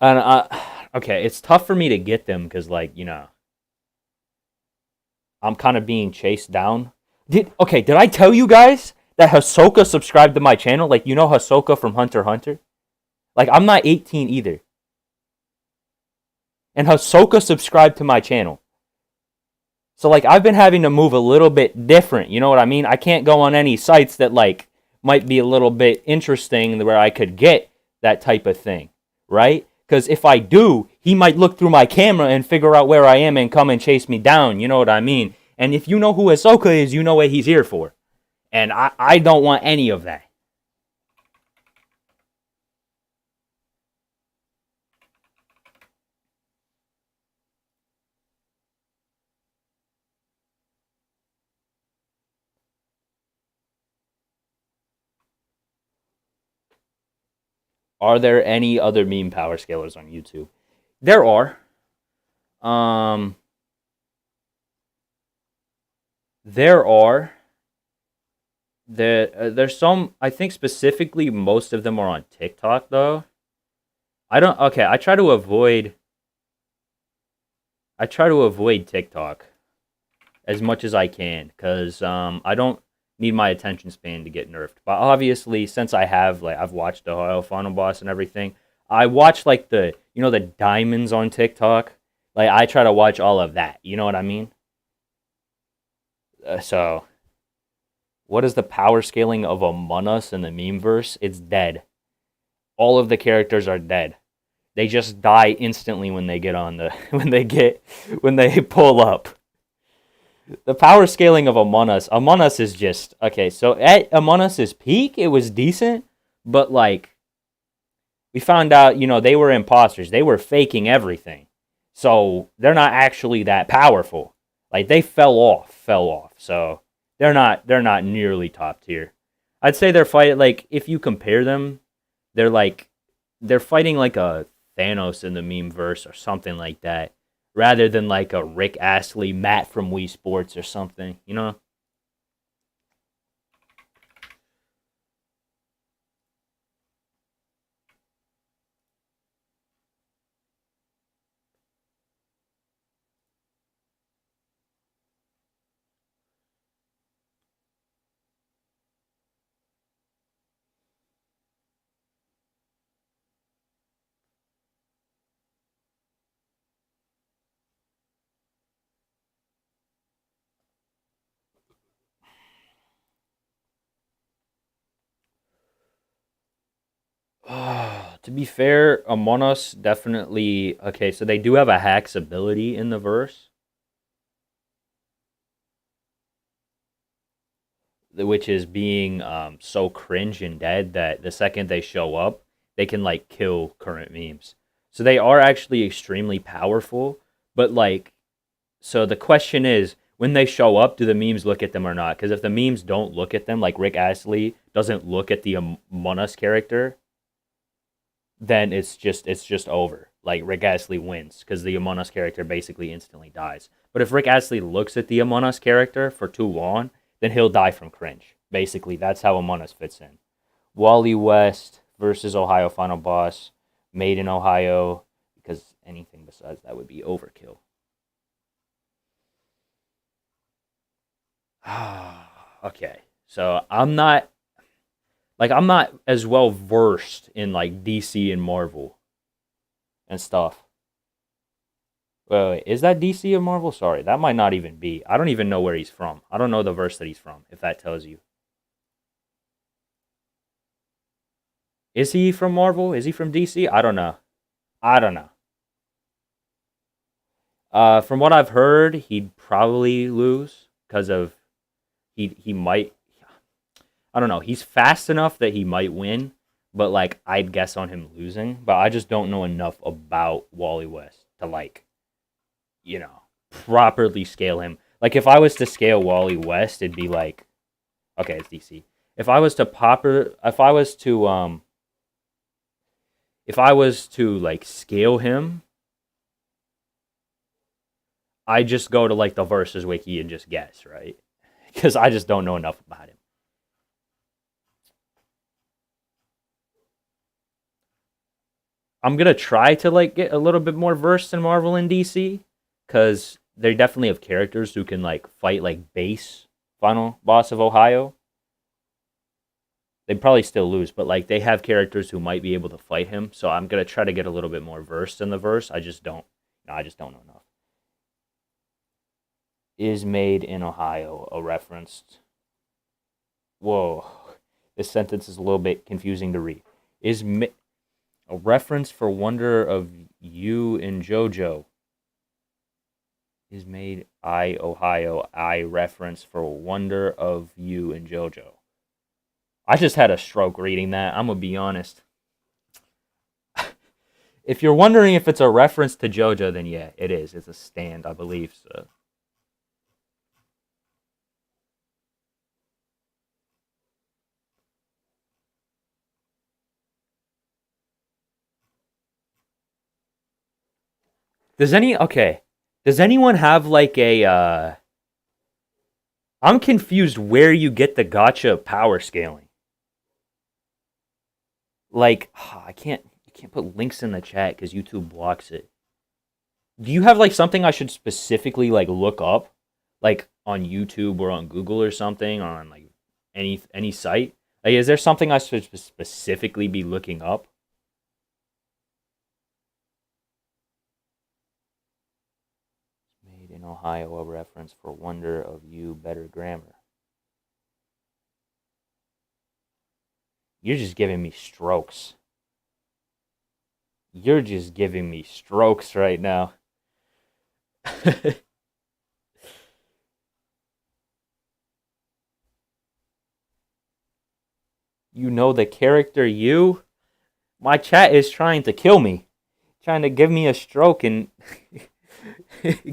and okay, it's tough for me to get them because like I'm kind of being chased down. Did I tell you guys that Hisoka subscribed to my channel? Like Hisoka from Hunter x Hunter. Like I'm not 18 either, and Hisoka subscribed to my channel. So like I've been having to move a little bit different. You know what I mean? I can't go on any sites that like might be a little bit interesting where I could get that type of thing, right? Because if I do, he might look through my camera and figure out where I am and come and chase me down. You know what I mean? And if you know who Ahsoka is, you know what he's here for. And I don't want any of that. Are there any other meme power scalers on YouTube? There are. Um, there are. There's some. I think specifically most of them are on TikTok though. I don't. Okay, I try to avoid. I try to avoid TikTok as much as I can because I don't need my attention span to get nerfed. But obviously, since I have like I've watched the Ohio Final Boss and everything, I watch like the diamonds on TikTok. Like I try to watch all of that. You know what I mean? So what is the power scaling of Among Us in the meme verse? It's dead. All of the characters are dead. They just die instantly when they get on the when they pull up. The power scaling of Among Us is just okay. So at Among Us's peak, it was decent, but like we found out, they were imposters. They were faking everything, so they're not actually that powerful. Like they fell off. So they're not nearly top tier. I'd say they're fighting like if you compare them, they're like they're fighting like a Thanos in the meme verse or something like that, rather than like a Rick Astley, Matt from Wii Sports or something, you know? To be fair, Among Us definitely okay. So they do have a hacks ability in the verse, which is being so cringe and dead that the second they show up, they can like kill current memes. So they are actually extremely powerful. But like, so the question is, when they show up, do the memes look at them or not? Because if the memes don't look at them, like Rick Astley doesn't look at the Among Us character, then it's just over. Like Rick Astley wins because the Among Us character basically instantly dies. But if Rick Astley looks at the Among Us character for too long, then he'll die from cringe. Basically, that's how Among Us fits in. Wally West versus Ohio Final Boss, made in Ohio, because anything besides that would be overkill. Okay, so I'm not as well versed in like DC and Marvel and stuff. Wait, is that DC or Marvel? Sorry, that might not even be. I don't even know where he's from. I don't know the verse that he's from, if that tells you. Is he from Marvel? Is he from DC? I don't know. I don't know. From what I've heard, he'd probably lose because of he might, I don't know, he's fast enough that he might win, but like I'd guess on him losing. But I just don't know enough about Wally West to like, properly scale him. Like if I was to scale Wally West, it'd be like, okay, it's DC. If I was to like scale him, I just go to like the versus wiki and just guess, right? Because I just don't know enough about him. I'm gonna try to like get a little bit more versed in Marvel and DC, because they definitely have characters who can like fight like base final boss of Ohio. They'd probably still lose, but like they have characters who might be able to fight him. So I'm gonna try to get a little bit more versed in the verse. I just don't know enough. Is made in Ohio a reference? Whoa, this sentence is a little bit confusing to read. Is a reference for Wonder of You in Jojo? Is made Ohio reference for Wonder of You in Jojo? I just had a stroke reading that. I'm gonna be honest. If you're wondering if it's a reference to JoJo, then yeah, it is. It's a stand, I believe. So. Does anyone have like a I'm confused where you get the gotcha power scaling. Like, you can't put links in the chat because YouTube blocks it. Do you have like something I should specifically like look up, like on YouTube or on Google or something, on like any site? Like, is there something I should specifically be looking up? Made in Ohio, a reference for Wonder of You, better grammar. You're just giving me strokes. You're just giving me strokes right now. You know the character you? My chat is trying to kill me. Trying to give me a stroke and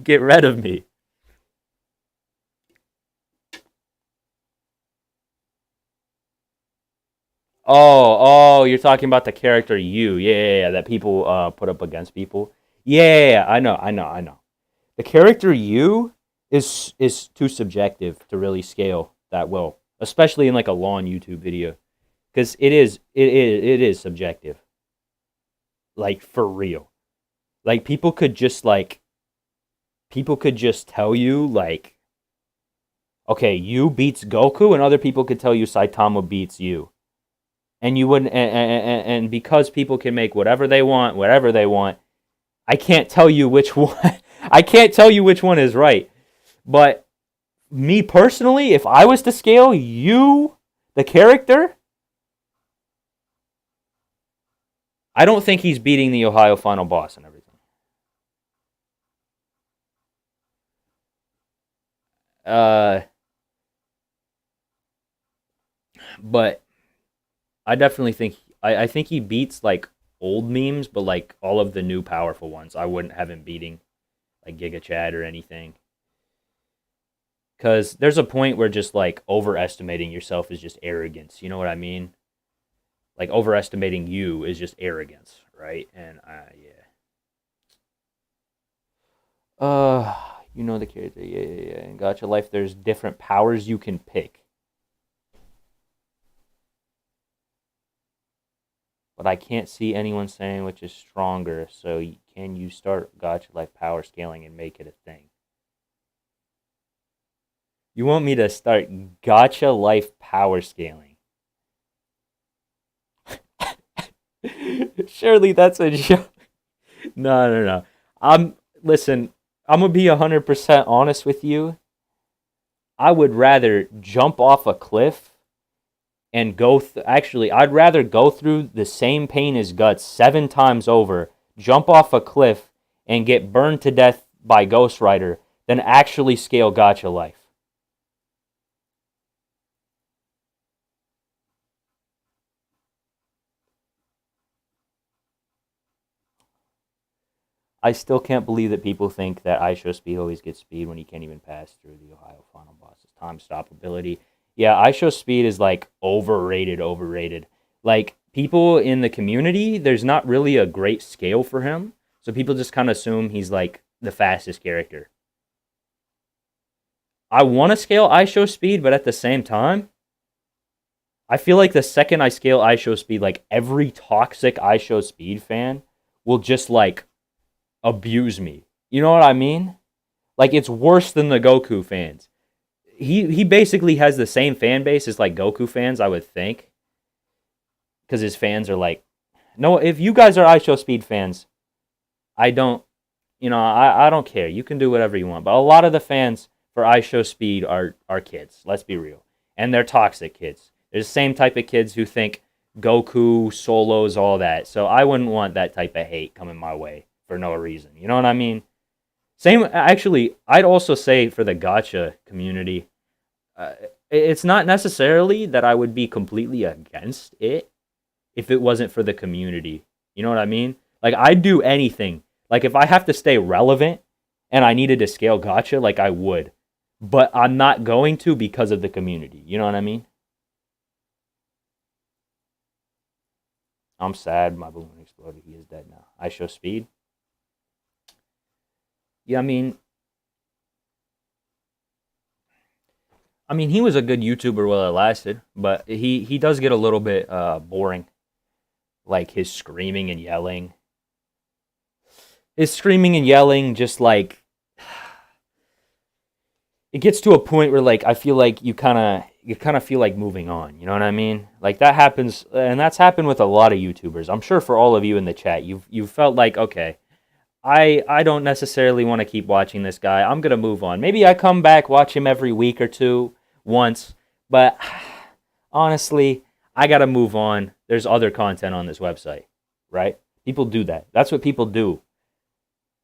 get rid of me. Oh, you're talking about the character you. Yeah, that people put up against people. Yeah, I know. The character you is too subjective to really scale that well, especially in like a long YouTube video, because it is subjective. Like for real. Like people could just tell you like, okay, you beats Goku, and other people could tell you Saitama beats you. And you wouldn't, and because people can make whatever they want, I can't tell you which one. I can't tell you which one is right. But me personally, if I was to scale you, the character, I don't think he's beating the Ohio final boss and everything. But I definitely think I think he beats like old memes, but like all of the new powerful ones, I wouldn't have him beating like Giga Chad or anything. Because there's a point where just like overestimating yourself is just arrogance. You know what I mean? Like overestimating you is just arrogance, right? And yeah. You know the character, yeah. In Gacha Life, there's different powers you can pick. But I can't see anyone saying which is stronger, so can you start Gacha Life power scaling and make it a thing? You want me to start Gacha Life power scaling? Surely that's a joke. No. Listen, I'm going to be 100% honest with you. I would rather jump off a cliff and go actually, I'd rather go through the same pain as Guts 7 times over, jump off a cliff, and get burned to death by Ghost Rider than actually scale Gacha Life. I still can't believe that people think that IShowSpeed always gets speed when he can't even pass through the Ohio final boss's time stop ability. Yeah, IShowSpeed is like overrated, overrated. Like people in the community, there's not really a great scale for him. So people just kind of assume he's like the fastest character. I want to scale IShowSpeed, but at the same time, I feel like the second I scale IShowSpeed, like every toxic IShowSpeed fan will just like abuse me. You know what I mean? Like it's worse than the Goku fans. He basically has the same fan base as like Goku fans, I would think, because his fans are like, no. If you guys are IShowSpeed fans, I don't, I don't care. You can do whatever you want. But a lot of the fans for IShowSpeed are kids. Let's be real, and they're toxic kids. They're the same type of kids who think Goku solos all that. So I wouldn't want that type of hate coming my way for no reason. You know what I mean? Same, actually, I'd also say for the gacha community, it's not necessarily that I would be completely against it if it wasn't for the community. You know what I mean? Like, I'd do anything. Like, if I have to stay relevant and I needed to scale gacha, like, I would. But I'm not going to because of the community. You know what I mean? I'm sad my balloon exploded. He is dead now. IShowSpeed. Yeah, he was a good YouTuber while it lasted, but he does get a little bit boring. Like his screaming and yelling. His screaming and yelling just like it gets to a point where like I feel like you kind of feel like moving on, you know what I mean? Like that happens, and that's happened with a lot of YouTubers. I'm sure for all of you in the chat, you've felt like, okay, I don't necessarily want to keep watching this guy. I'm going to move on. Maybe I come back, watch him every week or two, once, but honestly, I got to move on. There's other content on this website, right? People do that. That's what people do.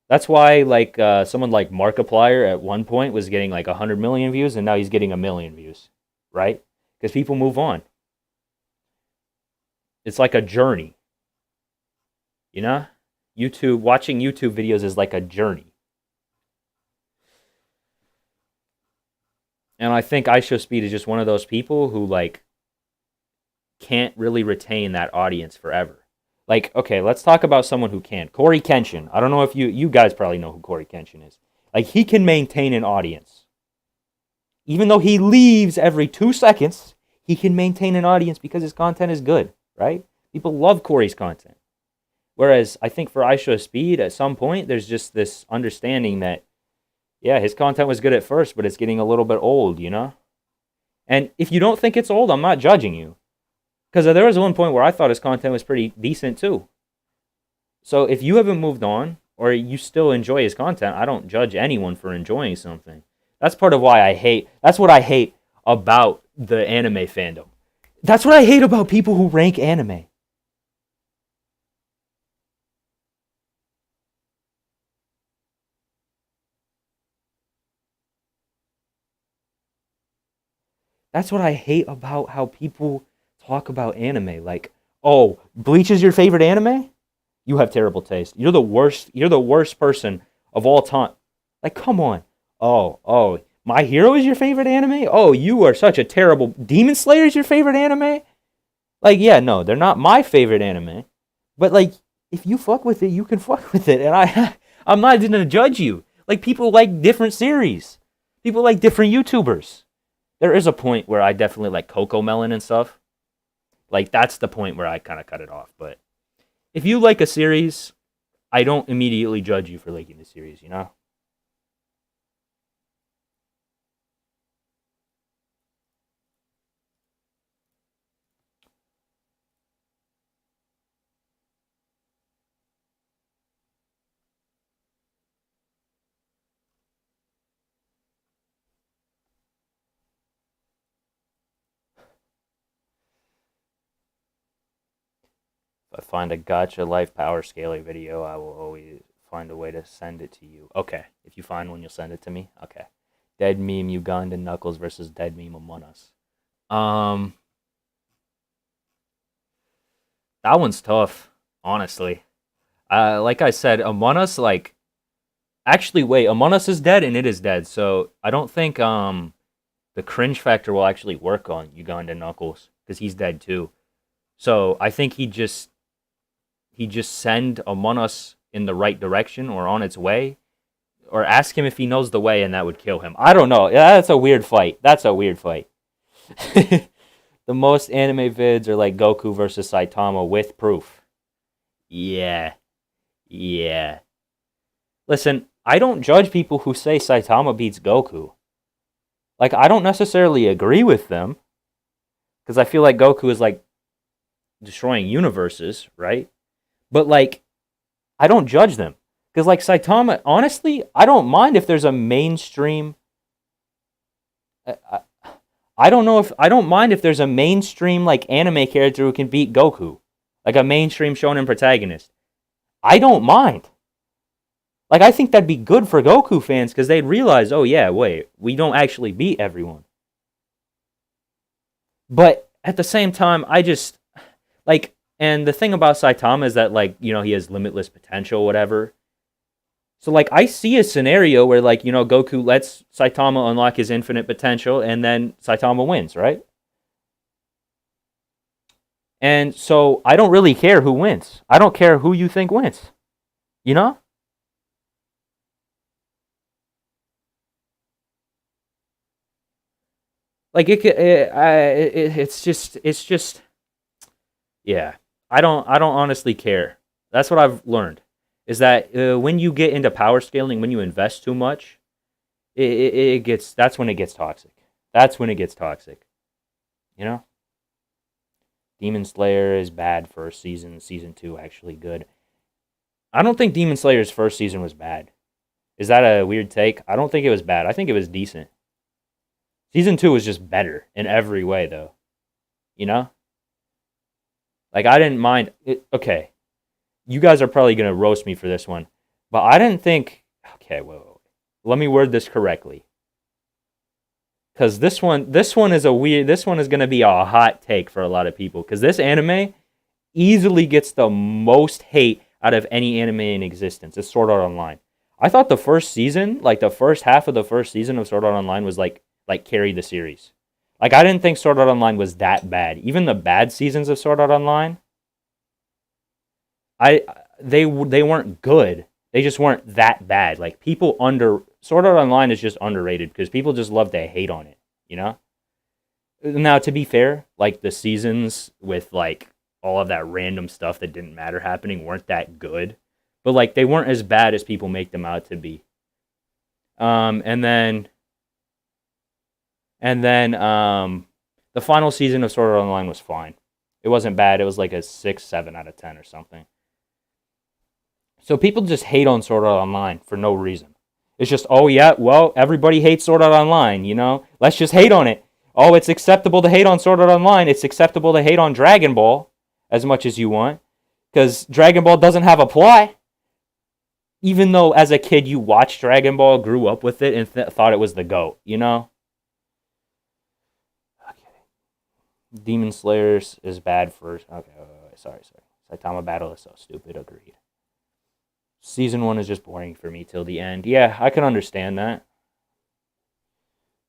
That's why, like, someone like Markiplier at one point was getting like 100 million views, and now he's getting 1 million views, right? Because people move on. It's like a journey, you know? Watching YouTube videos is like a journey. And I think IShowSpeed is just one of those people who, like, can't really retain that audience forever. Like, okay, let's talk about someone who can. Corey Kenshin. I don't know if you guys probably know who Corey Kenshin is. Like, he can maintain an audience. Even though he leaves every 2 seconds, he can maintain an audience because his content is good, right? People love Corey's content. Whereas I think for IShowSpeed, at some point, there's just this understanding that, yeah, his content was good at first, but it's getting a little bit old, you know? And if you don't think it's old, I'm not judging you. Because there was one point where I thought his content was pretty decent too. So if you haven't moved on, or you still enjoy his content, I don't judge anyone for enjoying something. That's part of why that's what I hate about the anime fandom. That's what I hate about people who rank anime. That's what I hate about how people talk about anime. Like, oh, Bleach is your favorite anime? You have terrible taste. You're the worst. You're the worst person of all time. Like, come on. Oh, My Hero is your favorite anime? Oh, you are such a terrible. Demon Slayer is your favorite anime? Like, yeah, no, they're not my favorite anime. But like, if you fuck with it, you can fuck with it, and I'm not gonna judge you. Like, people like different series. People like different YouTubers. There is a point where I definitely like Coco Melon and stuff. Like, that's the point where I kind of cut it off. But if you like a series, I don't immediately judge you for liking the series, you know? If I find a Gotcha Life Power Scaling video, I will always find a way to send it to you. Okay, if you find one, you'll send it to me? Okay. Dead Meme Ugandan Knuckles versus Dead Meme Among Us. That one's tough, honestly. Like I said, Among Us, like actually, wait, Among Us is dead and it is dead. So I don't think the cringe factor will actually work on Uganda Knuckles because he's dead too. So I think he just send Among Us in the right direction or on its way, or ask him if he knows the way, and that would kill him. I don't know. Yeah, that's a weird fight. That's a weird fight. The most anime vids are like Goku versus Saitama with proof. Yeah, yeah. Listen, I don't judge people who say Saitama beats Goku. Like, I don't necessarily agree with them because I feel like Goku is like destroying universes, right? But like, I don't judge them because like Saitama, honestly, I don't mind if there's a mainstream. I, I don't know if I don't mind if there's a mainstream like anime character who can beat Goku, like a mainstream shonen protagonist. I don't mind. Like I think that'd be good for Goku fans because they'd realize, oh yeah, wait, we don't actually beat everyone. But at the same time, I just like, and the thing about Saitama is that like he has limitless potential, whatever. So like I see a scenario where like Goku lets Saitama unlock his infinite potential and then Saitama wins, right? And so I don't really care who wins. I don't care who you think wins. You know? Like it's just yeah. I don't honestly care. That's what I've learned is that when you get into power scaling, when you invest too much, it gets that's when it gets toxic. That's when it gets toxic. You know? Demon Slayer is bad first season, season 2 actually good. I don't think Demon Slayer's first season was bad. Is that a weird take? I don't think it was bad. I think it was decent. Season 2 was just better in every way though. You know? Like I didn't mind it, okay. You guys are probably going to roast me for this one, but I didn't think okay, whoa. Let me word this correctly. Cuz this one is a weird this one is going to be a hot take for a lot of people cuz this anime easily gets the most hate out of any anime in existence. It's Sword Art Online. I thought the first season, like the first half of the first season of Sword Art Online was like carried the series. Like I didn't think Sword Art Online was that bad. Even the bad seasons of Sword Art Online, I they weren't good. They just weren't that bad. Like people under Sword Art Online is just underrated because people just love to hate on it, you know? Now to be fair, like the seasons with like all of that random stuff that didn't matter happening weren't that good. But like they weren't as bad as people make them out to be. And then the final season of Sword Art Online was fine. It wasn't bad. It was like a 6, 7 out of 10 or something. So people just hate on Sword Art Online for no reason. It's just, oh yeah, well, everybody hates Sword Art Online, you know? Let's just hate on it. Oh, it's acceptable to hate on Sword Art Online. It's acceptable to hate on Dragon Ball as much as you want. Because Dragon Ball doesn't have a plot. Even though as a kid you watched Dragon Ball, grew up with it, and thought it was the GOAT, you know? Demon Slayers is bad for. Okay, sorry. Saitama Battle is so stupid. Agreed. Season 1 is just boring for me till the end. Yeah, I can understand that.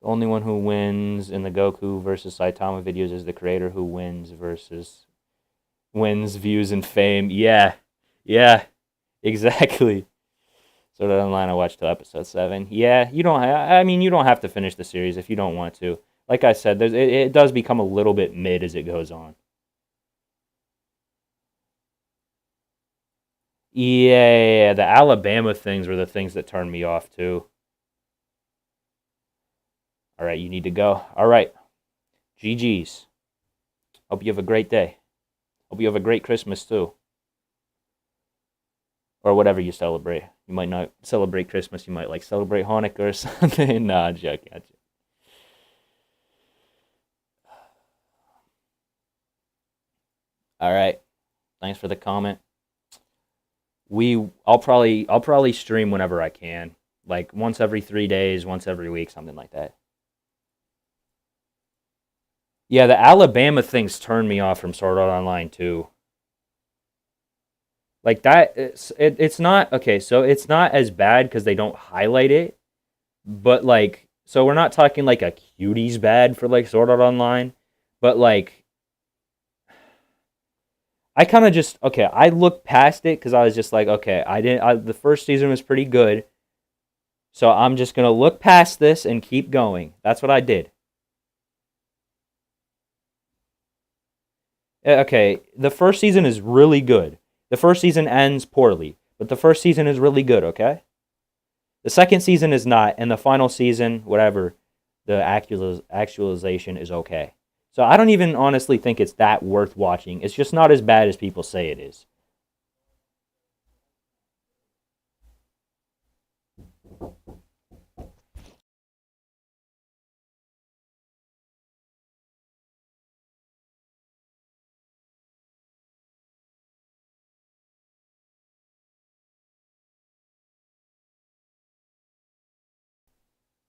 The only one who wins in the Goku versus Saitama videos is the creator who wins views and fame. Yeah, exactly. So that online I watched till episode 7. Yeah, you don't. You don't have to finish the series if you don't want to. Like I said, it does become a little bit mid as it goes on. Yeah, the Alabama things were the things that turned me off too. All right, you need to go. All right, GG's. Hope you have a great day. Hope you have a great Christmas too. Or whatever you celebrate. You might not celebrate Christmas. You might like celebrate Hanukkah or something. Nah, I'm joking. All right. Thanks for the comment. I'll probably stream whenever I can. Like once every 3 days, once every week, something like that. Yeah, the Alabama things turned me off from Sword Art Online too. Like that, it's not okay. So it's not as bad because they don't highlight it, but like, so we're not talking like a cuties bad for like Sword Art Online, but like, I kind of just okay. I looked past it because I was just like, okay, I didn't. The first season was pretty good, so I'm just gonna look past this and keep going. That's what I did. Okay, the first season is really good. The first season ends poorly, but the first season is really good. Okay. The second season is not, and the final season, whatever, the actualization is okay. So I don't even honestly think it's that worth watching. It's just not as bad as people say it is.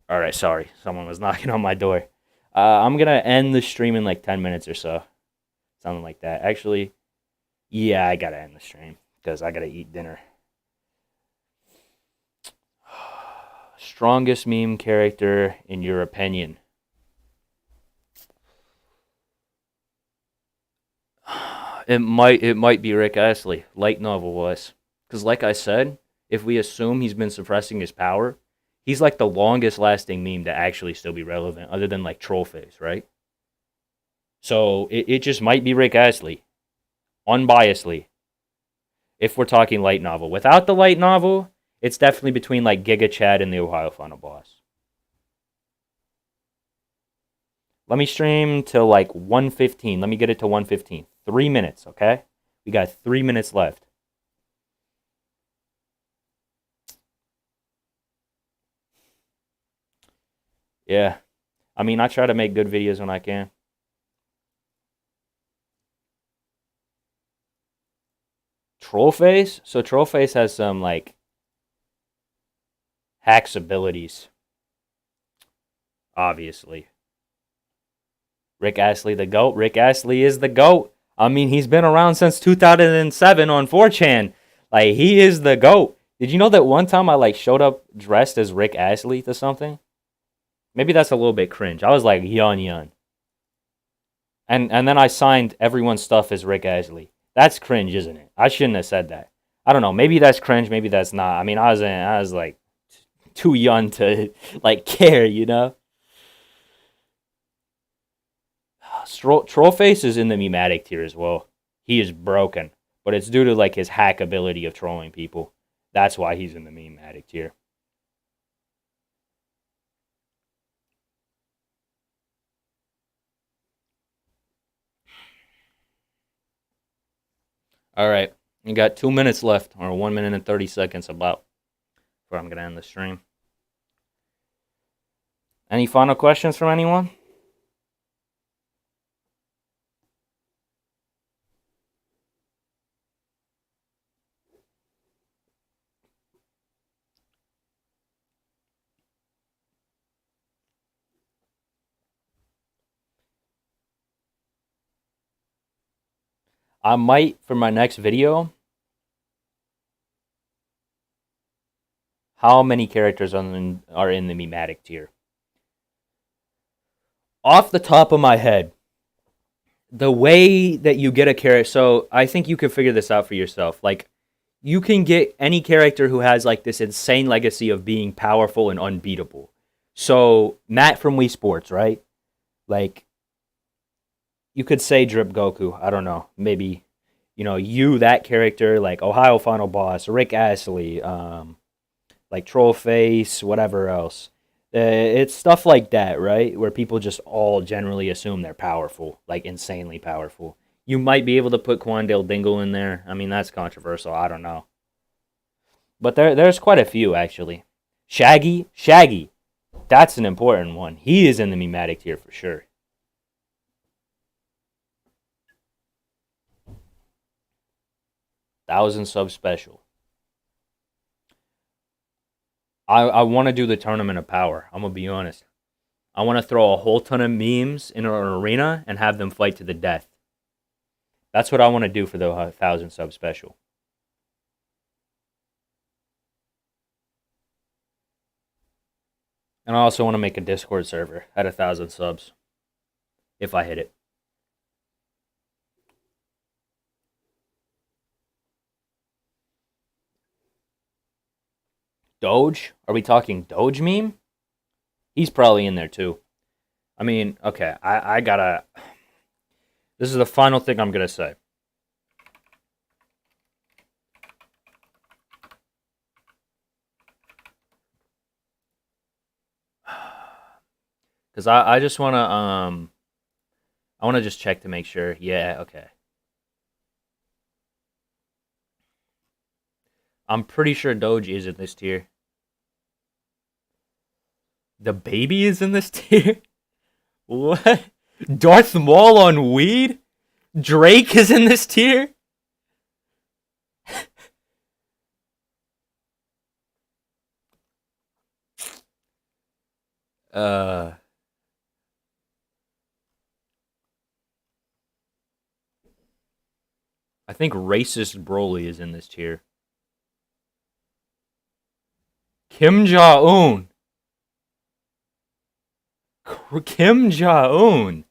All right, sorry, someone was knocking on my door. I'm gonna end the stream in like 10 minutes or so, something like that. Actually, yeah, I gotta end the stream because I gotta eat dinner. Strongest meme character in your opinion? It might be Rick Astley, light novel was, because like I said, if we assume he's been suppressing his power, he's like the longest lasting meme to actually still be relevant, other than like Trollface, right? So it just might be Rick Astley, unbiasedly. If we're talking light novel, without the light novel, it's definitely between like Giga Chad and the Ohio Final Boss. Let me stream till like 1:15. Let me get it to 1:15. 3 minutes, okay? We got 3 minutes left. Yeah. I mean, I try to make good videos when I can. Trollface? So Trollface has some like hacks abilities, obviously. Rick Astley the GOAT. Rick Astley is the GOAT. I mean, he's been around since 2007 on 4chan. Like, he is the GOAT. Did you know that one time I like showed up dressed as Rick Astley to something? Maybe that's a little bit cringe. I was like, yun yun. And then I signed everyone's stuff as Rick Astley. That's cringe, isn't it? I shouldn't have said that. I don't know. Maybe that's cringe. Maybe that's not. I mean, I was like too young to like care, you know. Trollface is in the memetic tier as well. He is broken, but it's due to like his hack ability of trolling people. That's why he's in the memetic tier. All right, you got 2 minutes left, or 1 minute and 30 seconds about before I'm gonna end the stream. Any final questions from anyone? I might, for my next video, how many characters are in the memetic tier? Off the top of my head, the way that you get a character, so I think you can figure this out for yourself. Like, you can get any character who has like this insane legacy of being powerful and unbeatable. So Matt from Wii Sports, right? Like, you could say Drip Goku. I don't know. Maybe, that character, like Ohio Final Boss, Rick Astley, like Trollface, whatever else. It's stuff like that, right? Where people just all generally assume they're powerful, like insanely powerful. You might be able to put Quandale Dingle in there. I mean, that's controversial. I don't know. But there's quite a few, actually. Shaggy. That's an important one. He is in the memetic tier for sure. Thousand sub special. I want to do the Tournament of Power. I'm going to be honest. I want to throw a whole ton of memes in an arena and have them fight to the death. That's what I want to do for the 1,000 sub special. And I also want to make a Discord server at 1,000 subs. If I hit it. Doge? Are we talking Doge meme? He's probably in there too. I mean, okay, I gotta. This is the final thing I'm gonna say. Because I just wanna I wanna just check to make sure. Yeah, okay. I'm pretty sure Doge is in this tier. The baby is in this tier? What? Darth Maul on weed? Drake is in this tier? Uh, I think racist Broly is in this tier. Kim Jong-un. Kim Jong-un.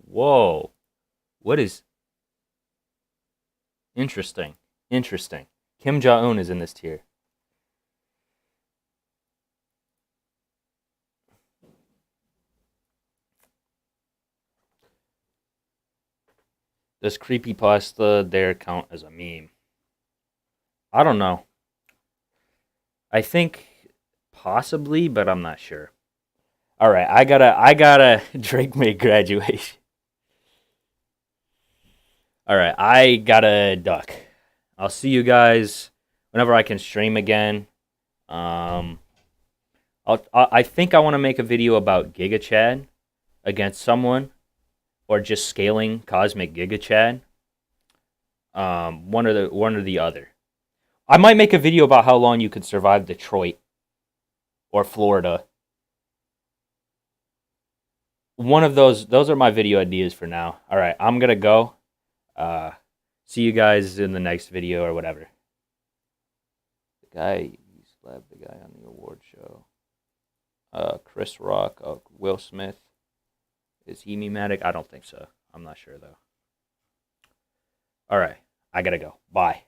Whoa. What is... Interesting. Interesting. Kim Jong-un is in this tier. Does creepypasta there count as a meme? I don't know. I think possibly, but I'm not sure. All right, I gotta Drake make graduation. All right, I gotta duck. I'll see you guys whenever I can stream again. I think I want to make a video about Giga Chad against someone, or just scaling Cosmic Giga Chad. One or the other. I might make a video about how long you could survive Detroit or Florida. One of those are my video ideas for now. All right, I'm gonna go. See you guys in the next video or whatever. The guy, he slapped the guy on the award show. Chris Rock, Will Smith. Is he memetic? I don't think so. I'm not sure though. All right, I gotta go. Bye.